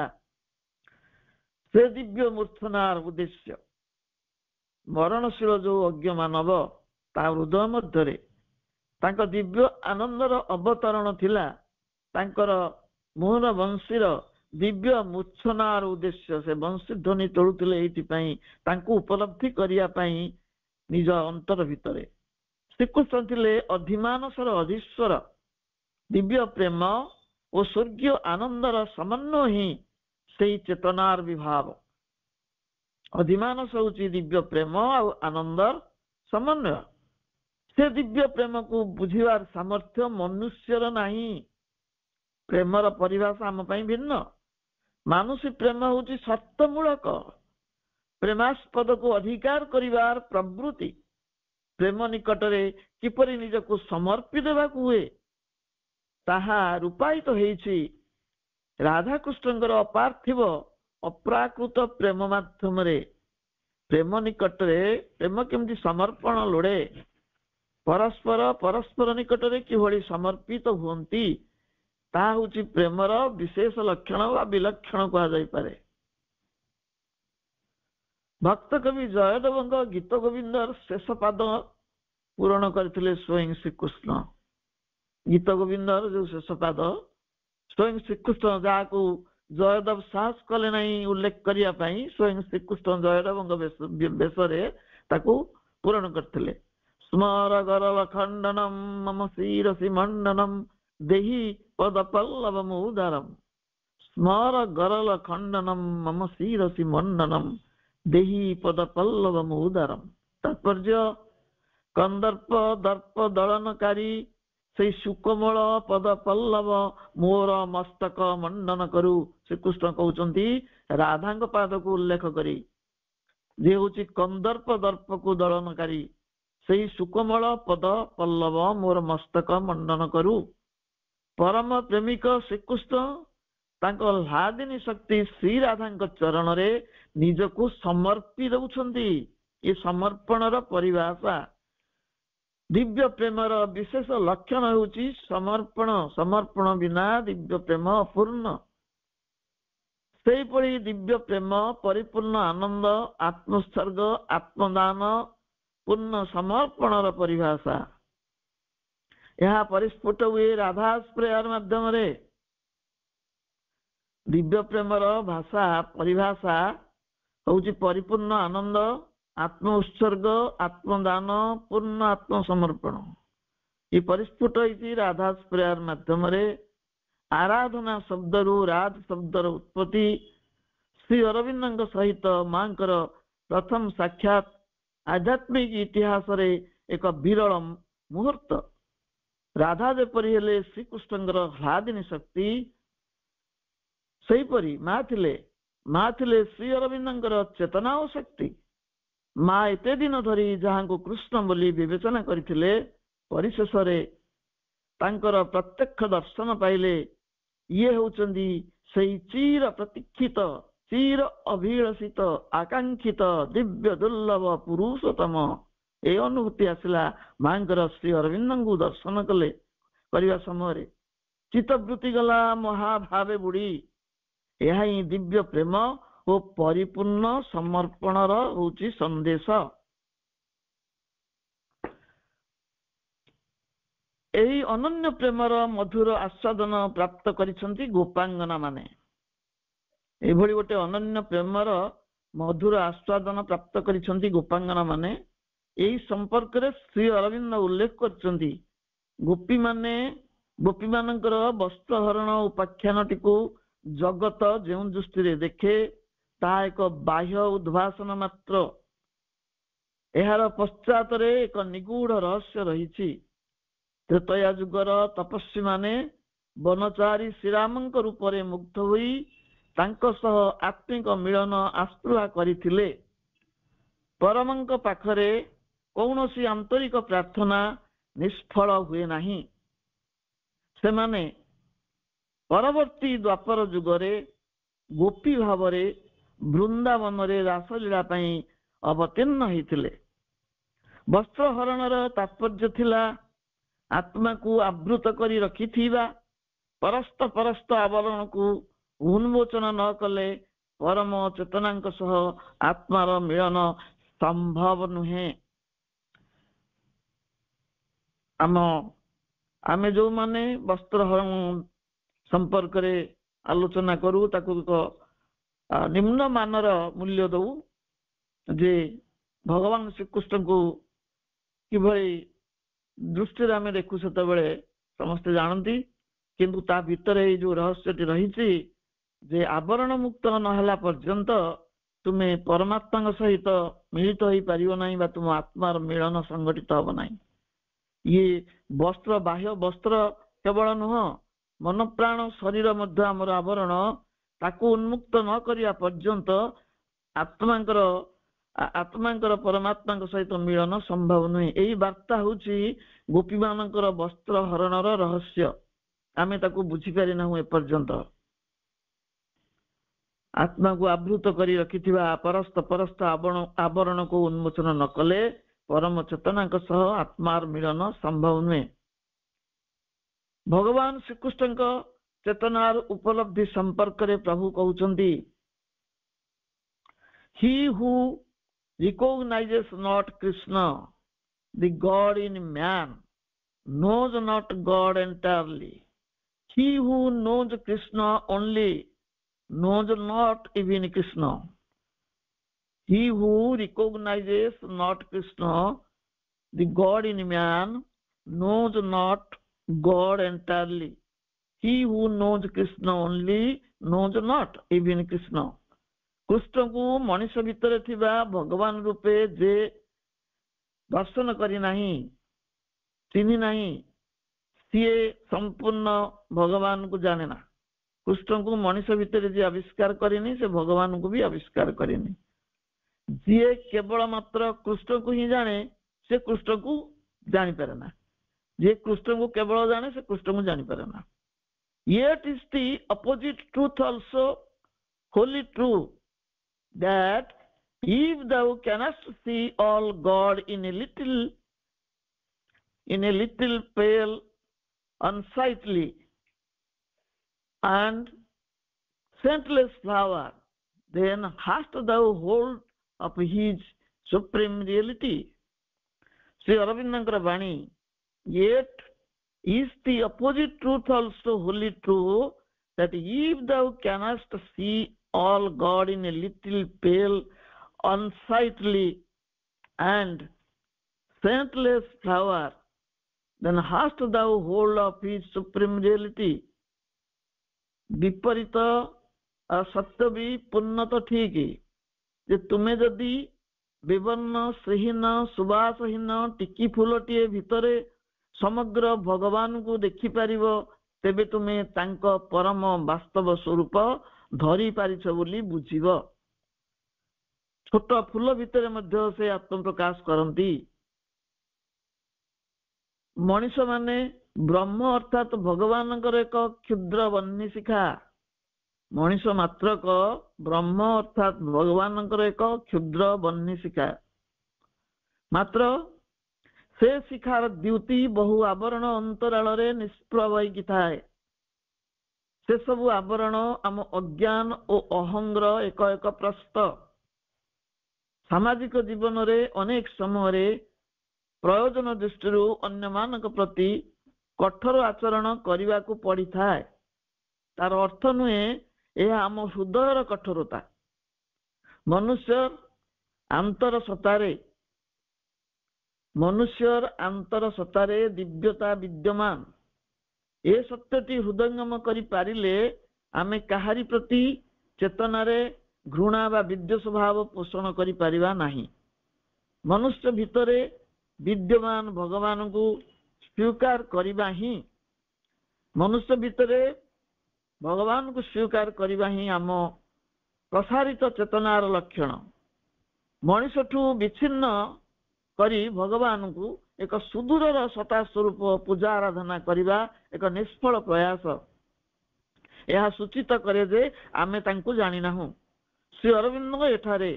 ସେ ଦିବ୍ୟ ମୂର୍ଚ୍ଛନାର ଉଦ୍ଦେଶ୍ୟ। ମରଣଶୀଳ ଯୋଉ ଅଜ୍ଞ ମାନବ ତା ହୃଦୟ ମଧ୍ୟରେ ତାଙ୍କ ଦିବ୍ୟ ଆନନ୍ଦର ଅବତରଣ ଥିଲା ତାଙ୍କର ମୋହନ ବଂଶୀର ଦିବ୍ୟ ମୂର୍ଚ୍ଛନାର ଉଦ୍ଦେଶ୍ୟ। ସେ ବଂଶୀ ଧ୍ୱନି ତୋଳୁଥିଲେ ଏଇଥିପାଇଁ, ତାଙ୍କୁ ଉପଲବ୍ଧି କରିବା ପାଇଁ ନିଜ ଅନ୍ତର ଭିତରେ। ଶ୍ରୀକୃଷ୍ଣ ଥିଲେ ଅଧିମାନସର ଅଧୀଶ୍ୱର। ଦିବ୍ୟ ପ୍ରେମ ଓ ସ୍ୱର୍ଗୀୟ ଆନନ୍ଦର ସମନ୍ୱୟ ହିଁ ସେଇ ଚେତନାର ବିଭାବ। ଅଧିମାନସ ହେଉଛି ଦିବ୍ୟ ପ୍ରେମ ଆଉ ଆନନ୍ଦର ସମନ୍ୱୟ। ସେ ଦିବ୍ୟ ପ୍ରେମକୁ ବୁଝିବାର ସାମର୍ଥ୍ୟ ମନୁଷ୍ୟର ନାହିଁ। ପ୍ରେମର ପରିଭାଷା ଆମ ପାଇଁ ଭିନ୍ନ। ମାନୁଷୀ ପ୍ରେମ ହେଉଛି ସତ୍ୟମୂଳକ, ପ୍ରେମାସ୍ପଦକୁ ଅଧିକାର କରିବାର ପ୍ରବୃତ୍ତି। ପ୍ରେମ ନିକଟରେ କିପରି ନିଜକୁ ସମର୍ପି ଦେବାକୁ ହୁଏ ତାହା ରୂପାୟିତ ହେଇଛି ରାଧାକୃଷ୍ଣଙ୍କର ଅପାର୍ଥିବ ଅପ୍ରାକୃତ ପ୍ରେମ ମାଧ୍ୟମରେ। ପ୍ରେମ ନିକଟରେ ପ୍ରେମ କେମିତି ସମର୍ପଣ ଲୋଡ଼େ, ପରସ୍ପର ନିକଟରେ କିଭଳି ସମର୍ପିତ ହୁଅନ୍ତି ତାହା ହେଉଛି ପ୍ରେମର ବିଶେଷ ଲକ୍ଷଣ ବା ବିଲକ୍ଷଣ କୁହାଯାଇପାରେ। ଭକ୍ତ କବି ଜୟଦେବଙ୍କ ଗୀତ ଗୋବିନ୍ଦର ଶେଷ ପାଦ ପୂରଣ କରିଥିଲେ ସ୍ୱୟଂ ଶ୍ରୀକୃଷ୍ଣ। ଗୀତ ଗୋବିନ୍ଦର ଯୋଉ ଶେଷ ପାଦ ସ୍ୱୟଂ ଶ୍ରୀକୃଷ୍ଣ, ଯାହାକୁ ଜୟଦେବ ସାହସ କଲେ ନାହିଁ ଉଲ୍ଲେଖ କରିବା ପାଇଁ, ସ୍ୱୟଂ ଶ୍ରୀକୃଷ୍ଣ ଜୟଦେବଙ୍କ ବେଶରେ ତାକୁ ପୂରଣ କରିଥିଲେ। ସ୍ମର ଗରଳ ଖଣ୍ଡନମ ମମ ଶିରସି ମଣ୍ଡନମ ଦେହି ପଦ ପଲ୍ଲବ ମୁଦାରମ। ସ୍ମର ଗରଳ ଖଣ୍ଡନମ ମମ ଶିରସି ମଣ୍ଡନମ ଦେହି ପଦ ପଲ୍ଲବ ମୁଦାରମ। ତାତ୍ପର୍ଯ୍ୟ, କନ୍ଦର୍ପ ଦର୍ପ ଦଳନକାରୀ ସେଇ ସୁକୋମଳ ପଦ ପଲ୍ଲବ ମୋର ମସ୍ତକ ମଣ୍ଡନ କରୁ। ଶ୍ରୀକୃଷ୍ଣ କହୁଛନ୍ତି ରାଧାଙ୍କ ପାଦକୁ ଉଲ୍ଲେଖ କରି, ଯେ ହଉଛି କନ୍ଦର୍ପ ଦର୍ପକୁ ଦଳନକାରୀ ସେଇ ସୁକୋମଳ ପଦ ପଲ୍ଲବ ମୋର ମସ୍ତକ ମଣ୍ଡନ କରୁ। ପରମ ପ୍ରେମିକ ଶ୍ରୀକୃଷ୍ଣ ତାଙ୍କ ହ୍ଲାଦିନୀ ଶକ୍ତି ଶ୍ରୀରାଧାଙ୍କ ଚରଣରେ ନିଜକୁ ସମର୍ପି ଦଉଛନ୍ତି। ଏ ସମର୍ପଣର ପରିଭାଷା। ଦିବ୍ୟ ପ୍ରେମର ବିଶେଷ ଲକ୍ଷଣ ହେଉଛି ସମର୍ପଣ। ସମର୍ପଣ ବିନା ଦିବ୍ୟ ପ୍ରେମ ଅପୂର୍ଣ୍ଣ। ସେହିପରି ଦିବ୍ୟ ପ୍ରେମ, ପରିପୂର୍ଣ୍ଣ ଆନନ୍ଦ, ଆତ୍ମୋତ୍ସର୍ଗ, ଆତ୍ମଦାନ, ପୂର୍ଣ୍ଣ ସମର୍ପଣର ପରିଭାଷା। ଏହା ପରିସ୍ଫୁଟ ହୁଏ ରାଧାସ ପ୍ରେୟାର ମାଧ୍ୟମରେ। ଦିବ୍ୟ ପ୍ରେମର ଭାଷା ପରିଭାଷା ହଉଛି ପରିପୂର୍ଣ୍ଣ ଆନନ୍ଦ, ଆତ୍ମ ଉତ୍ସର୍ଗ, ଆତ୍ମଦାନ, ପୂର୍ଣ୍ଣ ଆତ୍ମସମର୍ପଣ। ଏ ପରିସ୍ଫୁଟ ହେଇଛି ରାଧାସ ପ୍ରେୟାର ମାଧ୍ୟମରେ। ଆରାଧନା ଶବ୍ଦରୁ ରାଧ ଶବ୍ଦର ଉତ୍ପତ୍ତି। ଶ୍ରୀ ଅରବିନ୍ଦଙ୍କ ସହିତ ମାଙ୍କର ପ୍ରଥମ ସାକ୍ଷାତ ଆଧ୍ୟାତ୍ମିକ ଇତିହାସରେ ଏକ ବିରଳ ମୁହୂର୍ତ୍ତ। ରାଧା ଯେପରି ହେଲେ ଶ୍ରୀକୃଷ୍ଣଙ୍କର ହ୍ଲାଦିନୀ ଶକ୍ତି, ସେହିପରି ମା ଥିଲେ ଶ୍ରୀ ଅରବିନ୍ଦଙ୍କର ଚେତନା ଓ ଶକ୍ତି। ମା ଏତେ ଦିନ ଧରି ଯାହାଙ୍କୁ କୃଷ୍ଣ ବୋଲି ବିବେଚନା କରିଥିଲେ, ପରିଶେଷରେ ତାଙ୍କର ପ୍ରତ୍ୟକ୍ଷ ଦର୍ଶନ ପାଇଲେ। ଇଏ ହେଉଛନ୍ତି ସେଇ ଚିର ପ୍ରତୀକ୍ଷିତ, ଚିର ଅଭିଳଷିତ, ଆକାଂକ୍ଷିତ, ଦିବ୍ୟ ଦୁର୍ଲଭ ପୁରୁଷୋତ୍ତମ। ଏ ଅନୁଭୂତି ଆସିଲା ମାଙ୍କର ଶ୍ରୀ ଅରବିନ୍ଦଙ୍କୁ ଦର୍ଶନ କରିବା ସମୟରେ। ଚିତ୍ତବୃତ୍ତି ଗଲା ମହାଭାବେ ବୁଡ଼ି। ଏହା ହିଁ ଦିବ୍ୟ ପ୍ରେମ ଓ ପରିପୂର୍ଣ୍ଣ ସମର୍ପଣର ହଉଛି ସନ୍ଦେଶ। ଏହି ଅନନ୍ୟ ପ୍ରେମର ମଧୁର ଆସ୍ୱାଦନ ପ୍ରାପ୍ତ କରିଛନ୍ତି ଗୋପାଙ୍ଗନା ମାନେ। ଏଭଳି ଗୋଟେ ଅନନ୍ୟ ପ୍ରେମର ମଧୁର ଆସ୍ୱାଦନ ପ୍ରାପ୍ତ କରିଛନ୍ତି ଗୋପାଙ୍ଗନା ମାନେ। ଏହି ସମ୍ପର୍କରେ ଶ୍ରୀ ଅରବିନ୍ଦ ଉଲ୍ଲେଖ କରିଛନ୍ତି, ଗୋପୀମାନଙ୍କର ବସ୍ତ୍ରହରଣ ଉପାଖ୍ୟାନଟିକୁ ଜଗତ ଯେଉଁ ଦୃଷ୍ଟିରେ ଦେଖେ ତାହା ଏକ ବାହ୍ୟ ଉଦ୍ଭାସନ ମାତ୍ର। ଏହାର ପଶ୍ଚାତରେ ଏକ ନିଗୂଢ ରହସ୍ୟ ରହିଛି। ତ୍ରେତୟା ଯୁଗର ତପସ୍ୱୀ ମାନେ ବନଚାରୀ ଶ୍ରୀରାମଙ୍କ ରୂପରେ ମୁଗ୍ଧ ହୋଇ ତାଙ୍କ ସହ ଆତ୍ମିକ ମିଳନ ଆସ୍ପୃହା କରିଥିଲେ। ପରମଙ୍କ ପାଖରେ କୌଣସି ଆନ୍ତରିକ ପ୍ରାର୍ଥନା ନିଷ୍ଫଳ ହୁଏ ନାହିଁ। ସେମାନେ ପରବର୍ତ୍ତୀ ଦ୍ୱାପର ଯୁଗରେ ଗୋପୀ ଭାବରେ ବୃନ୍ଦାବନରେ ରାସଲୀଳା ପାଇଁ ଅବତୀର୍ଣ୍ଣ ହେଇଥିଲେ। ବସ୍ତ୍ରହରଣର ତାତ୍ପର୍ଯ୍ୟ ଥିଲା ଆତ୍ମାକୁ ଆବୃତ କରି ରଖିଥିବା ପରସ୍ତ ଆବରଣକୁ ଉନ୍ମୋଚନ ନ କଲେ ପରମ ଚେତନାଙ୍କ ସହ ଆତ୍ମାର ମିଳନ ସମ୍ଭବ ନୁହେଁ। ଆମେ ଯୋଉମାନେ ବସ୍ତ୍ରହରଣ ସମ୍ପର୍କରେ ଆଲୋଚନା କରୁ ତାକୁ ଏକ ନିମ୍ନ ମାନର ମୂଲ୍ୟ ଦଉ, ଯେ ଭଗବାନ ଶ୍ରୀକୃଷ୍ଣଙ୍କୁ କିଭଳି ଦୃଷ୍ଟିରେ ଆମେ ଦେଖୁ ସେତେବେଳେ ସମସ୍ତେ ଜାଣନ୍ତି। କିନ୍ତୁ ତା ଭିତରେ ଏଇ ଯୋଉ ରହସ୍ୟଟି ରହିଛି ଯେ ଆବରଣ ମୁକ୍ତ ନହେଲା ପର୍ଯ୍ୟନ୍ତ ତୁମେ ପରମାତ୍ମାଙ୍କ ସହିତ ମିଳିତ ହେଇପାରିବ ନାହିଁ ବା ତୁମ ଆତ୍ମାର ମିଳନ ସଂଗଠିତ ହବ ନାହିଁ। ଇଏ ବସ୍ତ୍ର, ବାହ୍ୟ ବସ୍ତ୍ର କେବଳ ନୁହଁ, ମନ ପ୍ରାଣ ଶରୀର ମଧ୍ୟ ଆମର ଆବରଣ। ତାକୁ ଉନ୍ମୁକ୍ତ ନ କରିବା ପର୍ଯ୍ୟନ୍ତ ଆତ୍ମାଙ୍କର ପରମାତ୍ମାଙ୍କ ସହିତ ମିଳନ ସମ୍ଭବ ନୁହେଁ। ଏଇ ବାର୍ତ୍ତା ହଉଛି ଗୋପୀମାନଙ୍କର ବସ୍ତ୍ର ହରଣର ରହସ୍ୟ। ଆମେ ତାକୁ ବୁଝିପାରି ନାହୁଁ ଏପର୍ଯ୍ୟନ୍ତ। ଆତ୍ମାକୁ ଆବୃତ କରି ରଖିଥିବା ପରସ୍ତ ଆବରଣକୁ ଉନ୍ମୋଚନ ନ କଲେ ପରମ ଚେତନାଙ୍କ ସହ ଆତ୍ମାର ମିଳନ ସମ୍ଭବ ନୁହେଁ। ଭଗବାନ ଶ୍ରୀକୃଷ୍ଣଙ୍କ ଚେତନାର ଉପଲବ୍ଧି ସମ୍ପର୍କରେ ପ୍ରଭୁ କହୁଛନ୍ତି, He who recognizes not Krishna, the God in man, knows not God entirely. He who knows Krishna only knows not even Krishna. He who recognizes not Krishna, the God in man, knows not God entirely. He who knows Krishna only knows not even Krishna. କୃଷ୍ଣଙ୍କୁ ମଣିଷ ଭିତରେ ଥିବା ଭଗବାନ ରୂପେ ଯେ ଦର୍ଶନ କରି ନାହିଁ, ଚିହ୍ନି ନାହିଁ, ସିଏ ସମ୍ପୂର୍ଣ୍ଣ ଭଗବାନଙ୍କୁ ଜାଣେ ନା। କୃଷ୍ଣଙ୍କୁ ମଣିଷ ଭିତରେ ଯିଏ ଆବିଷ୍କାର କରିନି ସେ ଭଗବାନଙ୍କୁ ବି ଆବିଷ୍କାର କରିନି। ଯିଏ କେବଳ ମାତ୍ର କୃଷ୍ଣକୁ ହିଁ ଜାଣେ ସେ କୃଷ୍ଣକୁ ଜାଣିପାରେ ନା। ଯିଏ କୃଷ୍ଣଙ୍କୁ କେବଳ ଜାଣେ ସେ କୃଷ୍ଣଙ୍କୁ ଜାଣିପାରେ ନା। Yet is the opposite truth also wholly true, that if thou canst see all God in a little pale, unsightly and scentless flower, then hast thou hold of his supreme reality. Sri Aurobindankara Vani, yet is the opposite truth also wholly true, that if thou canst see all God in a little pale, unsightly and scentless flower, then hast thou hold of his supreme reality. ବିପରୀତ ସତ୍ୟ ବି ପୂର୍ଣ୍ଣ ତ ଠିକ, ଯେ ତୁମେ ଯଦି ବିବର୍ଣ୍ଣ ଶ୍ରୀହୀନ ସୁବାସହୀନ ଟିକି ଫୁଲଟିଏ ଭିତରେ ସମଗ୍ର ଭଗବାନଙ୍କୁ ଦେଖିପାରିବ, ତେବେ ତୁମେ ତାଙ୍କ ପରମ ବାସ୍ତବ ସ୍ୱରୂପ ଧରି ପାରିଛ ବୋଲି ବୁଝିବ। ଛୋଟ ଫୁଲ ଭିତରେ ମଧ୍ୟ ସେ ଆତ୍ମପ୍ରକାଶ କରନ୍ତି। ମଣିଷ ମାନେ ବ୍ରହ୍ମ ଅର୍ଥାତ ଭଗବାନଙ୍କର ଏକ କ୍ଷୁଦ୍ର ବହ୍ନିଶିଖା। ମଣିଷ ମାତ୍ରକ ବ୍ରହ୍ମ ଅର୍ଥାତ ଭଗବାନଙ୍କର ଏକ କ୍ଷୁଦ୍ର ବହ୍ନିଶିଖା। ମାତ୍ର ସେ ଶିଖାର ଦ୍ୟୁତି ବହୁ ଆବରଣ ଅନ୍ତରାଳରେ ନିଷ୍ପ୍ରଭ ହେଇକି ଥାଏ। ସେ ସବୁ ଆବରଣ ଆମ ଅଜ୍ଞାନ ଓ ଅହଂର ଏକ ଏକ ପ୍ରସ୍ତ। ସାମାଜିକ ଜୀବନରେ ଅନେକ ସମୟରେ ପ୍ରୟୋଜନ ଦୃଷ୍ଟିରୁ ଅନ୍ୟମାନଙ୍କ ପ୍ରତି କଠୋର ଆଚରଣ କରିବାକୁ ପଡ଼ିଥାଏ। ତାର ଅର୍ଥ ନୁହେଁ ଏହା ଆମ ହୃଦୟର କଠୋରତା। ମନୁଷ୍ୟର ଆନ୍ତର ସତ୍ତାରେ ଦିବ୍ୟତା ବିଦ୍ୟମାନ। ଏ ସତ୍ୟଟି ହୃଦୟଙ୍ଗମ କରିପାରିଲେ ଆମେ କାହାରି ପ୍ରତି ଚେତନାରେ ଘୃଣା ବା ବିଦ୍ୱେଷ ଭାବ ପୋଷଣ କରିପାରିବା ନାହିଁ। ମନୁଷ୍ୟ ଭିତରେ ବିଦ୍ୟମାନ ଭଗବାନଙ୍କୁ ସ୍ୱୀକାର କରିବା ହିଁ ଆମ ପ୍ରସାରିତ ଚେତନାର ଲକ୍ଷଣ। ମଣିଷଠୁ ବିଚ୍ଛିନ୍ନ କରି ଭଗବାନଙ୍କୁ ଏକ ସୁଦୂରର ସତ୍ତା ସ୍ୱରୂପ ପୂଜା ଆରାଧନା କରିବା ଏକ ନିଷ୍ଫଳ ପ୍ରୟାସ। ଏହା ସୂଚିତ କରେ ଯେ ଆମେ ତାଙ୍କୁ ଜାଣିନାହୁଁ। ଶ୍ରୀ ଅରବିନ୍ଦ ଏଠାରେ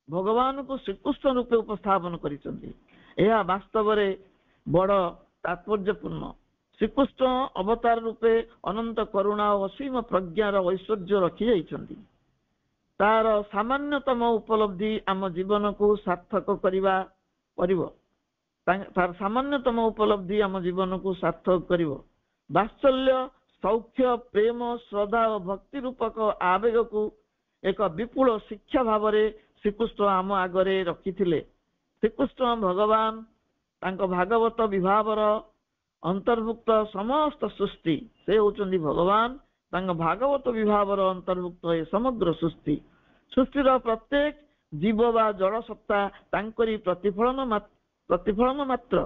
ଭଗବାନଙ୍କୁ ଶ୍ରୀକୃଷ୍ଣ ରୂପେ ଉପସ୍ଥାପନ କରିଛନ୍ତି। ଏହା ବାସ୍ତବରେ ବଡ଼ ତାତ୍ପର୍ଯ୍ୟପୂର୍ଣ୍ଣ। ଶ୍ରୀକୃଷ୍ଣ ଅବତାର ରୂପେ ଅନନ୍ତ କରୁଣା ଓ ଅସୀମ ପ୍ରଜ୍ଞାର ଐଶ୍ୱର୍ଯ୍ୟ ରଖିଯାଇଛନ୍ତି। ତାର ସାମାନ୍ୟତମ ଉପଲବ୍ଧି ଆମ ଜୀବନକୁ ସାର୍ଥକ କରିବ। ବାତ୍ସଲ୍ୟ, ସୌଖ୍ୟ, ପ୍ରେମ, ଶ୍ରଦ୍ଧା ଓ ଭକ୍ତି ରୂପକ ଆବେଗକୁ ଏକ ବିପୁଳ ଶିକ୍ଷା ଭାବରେ ଶ୍ରୀକୃଷ୍ଣ ଆମ ଆଗରେ ରଖିଥିଲେ। ଶ୍ରୀକୃଷ୍ଣ ଭଗବାନ ତାଙ୍କ ଭାଗବତ ବିଭାବର ଅନ୍ତର୍ଭୁକ୍ତ ସମସ୍ତ ସୃଷ୍ଟି। ସେ ହେଉଛନ୍ତି ଭଗବାନ, ତାଙ୍କ ଭାଗବତ ବିଭାବର ଅନ୍ତର୍ଭୁକ୍ତ ଏ ସମଗ୍ର ସୃଷ୍ଟିର ପ୍ରତ୍ୟେକ ଜୀବ ବା ଜଳ ସତ୍ତା ତାଙ୍କରି ପ୍ରତିଫଳନ ମାତ୍ର।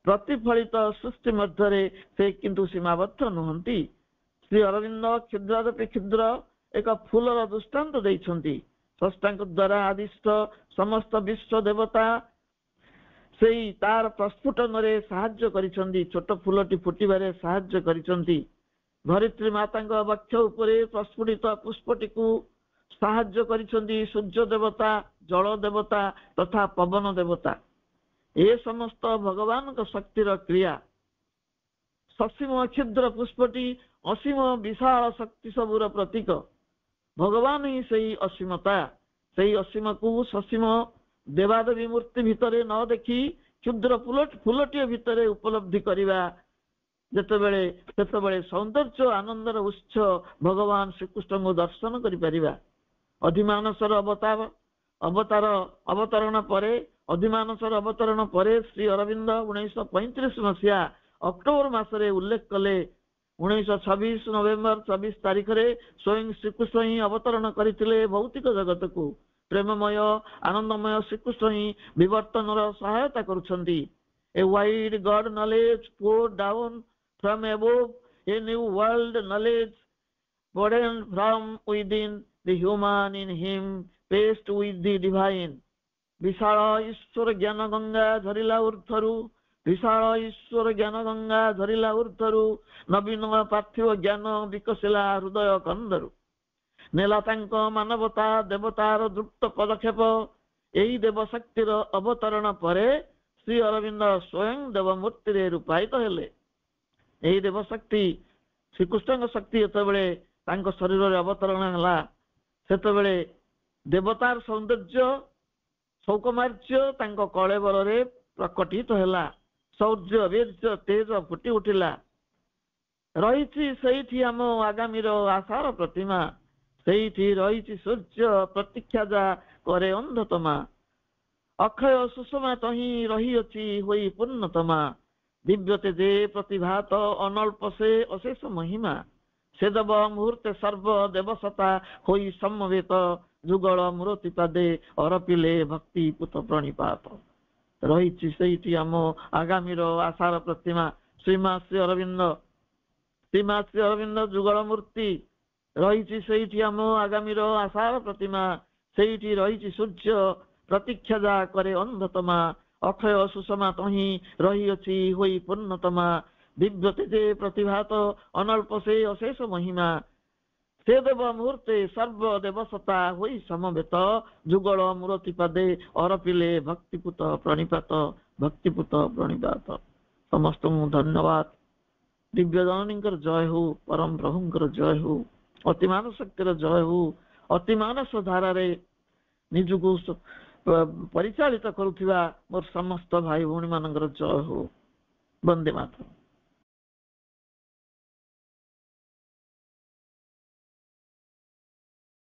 ପ୍ରତିଫଳିତ ସୃଷ୍ଟି ମଧ୍ୟରେ ସେ କିନ୍ତୁ ସୀମାବଦ୍ଧ ନୁହନ୍ତି। ଶ୍ରୀ ଅରବିନ୍ଦ କ୍ଷୁଦ୍ରାଦପି କ୍ଷୁଦ୍ର ଏକ ଫୁଲର ଦୃଷ୍ଟାନ୍ତ ଦେଇଛନ୍ତି। ସ୍ରଷ୍ଟାଙ୍କ ଦ୍ୱାରା ଆଦିଷ୍ଟ ସମସ୍ତ ବିଶ୍ୱ ଦେବତା ସେଇ ତାର ପ୍ରସ୍ଫୁଟନରେ ସାହାଯ୍ୟ କରିଛନ୍ତି। ଛୋଟ ଫୁଲଟି ଫୁଟିବାରେ ସାହାଯ୍ୟ କରିଛନ୍ତି। ଧରିତ୍ରୀ ମାତାଙ୍କ ବକ୍ଷ ଉପରେ ପ୍ରସ୍ଫୁଟିତ ପୁଷ୍ପଟିକୁ ସାହାଯ୍ୟ କରିଛନ୍ତି ସୂର୍ଯ୍ୟ ଦେବତା, ଜଳ ଦେବତା ତଥା ପବନ ଦେବତା। ଏ ସମସ୍ତ ଭଗବାନଙ୍କ ଶକ୍ତିର କ୍ରିୟା। ସସୀମ କ୍ଷୁଦ୍ର ପୁଷ୍ପଟି ଅସୀମ ବିଶାଳ ଶକ୍ତି ସବୁର ପ୍ରତୀକ। ଭଗବାନ ହିଁ ସେଇ ଅସୀମତା। ସେଇ ଅସୀମକୁ ସସୀମ ଦେବାଦେବୀ ମୂର୍ତ୍ତି ଭିତରେ ନ ଦେଖି କ୍ଷୁଦ୍ର ଫୁଲଟିଏ ଭିତରେ ଉପଲବ୍ଧି କରିବା ସେତେବେଳେ ସୌନ୍ଦର୍ଯ୍ୟ ଆନନ୍ଦର ଉତ୍ସ ଭଗବାନ ଶ୍ରୀକୃଷ୍ଣଙ୍କୁ ଦର୍ଶନ କରିପାରିବା। ଅଧିମାନସର ଅବତରଣ ପରେ ଶ୍ରୀ ଅରବିନ୍ଦ 1935 ମସିହା ଅକ୍ଟୋବର ମାସରେ ଉଲ୍ଲେଖ କଲେ 1926 ନଭେମ୍ବର 24 ତାରିଖରେ ସ୍ୱୟଂ ଶ୍ରୀକୃଷ୍ଣ ହିଁ ଅବତରଣ କରିଥିଲେ ଭୌତିକ ଜଗତକୁ। ପ୍ରେମମୟ ଆନନ୍ଦମୟ ଶ୍ରୀକୃଷ୍ଣ ହିଁ ବିବର୍ତ୍ତନର ସହାୟତା କରୁଛନ୍ତି। A wide God knowledge poured down from above, a new world knowledge burdened from within, the human in him paced with the divine. ବିଶାଳ ଈଶ୍ୱର ଜ୍ଞାନ ଗଙ୍ଗା ଝରିଲା ଉର୍ଦ୍ଧ୍ୱରୁ ନବୀନ ପାର୍ଥିବ ଜ୍ଞାନ ବିକଶିଲା ହୃଦୟ କନ୍ଦରୁ। ନେଲା ତାଙ୍କ ମାନବତା ଦେବତାର ଦ୍ରୁତ ପଦକ୍ଷେପ। ଏହି ଦେବ ଶକ୍ତିର ଅବତରଣ ପରେ ଶ୍ରୀ ଅରବିନ୍ଦ ସ୍ୱୟଂ ଦେବ ମୂର୍ତ୍ତିରେ ରୂପାୟିତ ହେଲେ। ଏହି ଦେବ ଶକ୍ତି ଶ୍ରୀକୃଷ୍ଣଙ୍କ ଶକ୍ତି ଯେତେବେଳେ ତାଙ୍କ ଶରୀରରେ ଅବତରଣ ହେଲା ସେତେବେଳେ ଦେବତାର ସୌନ୍ଦର୍ଯ୍ୟ ସୌକୁମାର୍ଯ୍ୟ ତାଙ୍କ କଳେବରରେ ପ୍ରକଟିତ ହେଲା। ଶୌର୍ଯ୍ୟ ବୀର୍ଯ୍ୟ ତେଜ ଫୁଟି ଉଠିଲା। ରହିଛି ସେଇଠି ଆମ ଆଗାମୀର ଆଶାର ପ୍ରତିମା। ସେଇଠି ରହିଛି ସୂର୍ଯ୍ୟ ପ୍ରତୀକ୍ଷା ଯା କରେ ଅନ୍ଧତମା। ଅକ୍ଷୟ ସୁଷମା ତହିଁ ରହିଅଛି ହୋଇ ପୂର୍ଣ୍ଣତମା। ଦିବ୍ୟ ତେଜେ ପ୍ରତିଭାତ ଅନଳ୍ପ ସେ ଅଶେଷ ମହିମା। ସେ ଦେବ ମୁହୂର୍ତ୍ତେ ସର୍ବ ଦେବସତା ହୋଇ ସମବେତ ଯୁଗଳ ମୂରତି ପାଦେ ଅରପିଲେ ଭକ୍ତି ପୁତ ପ୍ରଣିପାତ। ରହିଛି ସେଇଠି ଆମ ଆଗାମୀର ଆଶାର ପ୍ରତିମା ଶ୍ରୀମା ଶ୍ରୀ ଅରବିନ୍ଦ ଯୁଗଳ ମୂର୍ତ୍ତି। ରହିଛି ସେଇଠି ଆମ ଆଗାମୀର ଆଶାର ପ୍ରତିମା। ସେଇଠି ରହିଛି ସୂର୍ଯ୍ୟ ପ୍ରତୀକ୍ଷା ଯା କରେ ଅନ୍ଧତମା। ଅକ୍ଷୟ ସୁଷମା ତହିଁ ରହିଅଛି ହୋଇ ପୂର୍ଣ୍ଣତମା। ଦିବ୍ୟ ତେଜେ ପ୍ରତିଭାତ ଅନଳ୍ପ ସେ ଅଶେଷ ମହିମା। ସେ ଦେବ ମୁହୂର୍ତ୍ତେ ସର୍ବ ଦେବସତା ହୋଇ ସମବେତ ଯୁଗଳ ମୂରତି ପାଦେ ଅରପିଲେ ଭକ୍ତିପୁତ ପ୍ରଣିପାତ। ସମସ୍ତଙ୍କୁ ଧନ୍ୟବାଦ। ଦିବ୍ୟ ଜନନୀଙ୍କର ଜୟ ହଉ, ପରମ ପ୍ରଭୁଙ୍କର ଜୟ ହଉ, ଅତିମାନସ ଶକ୍ତିର ଜୟ ହଉ, ଅତିମାନସ ଧାରାରେ ନିଜକୁ ପରିଚାଳିତ କରୁଥିବା ମୋର ସମସ୍ତ ଭାଇ ଭଉଣୀ ମାନଙ୍କର ଜୟ ହଉ। ବନ୍ଦେ ମାତରମ୍।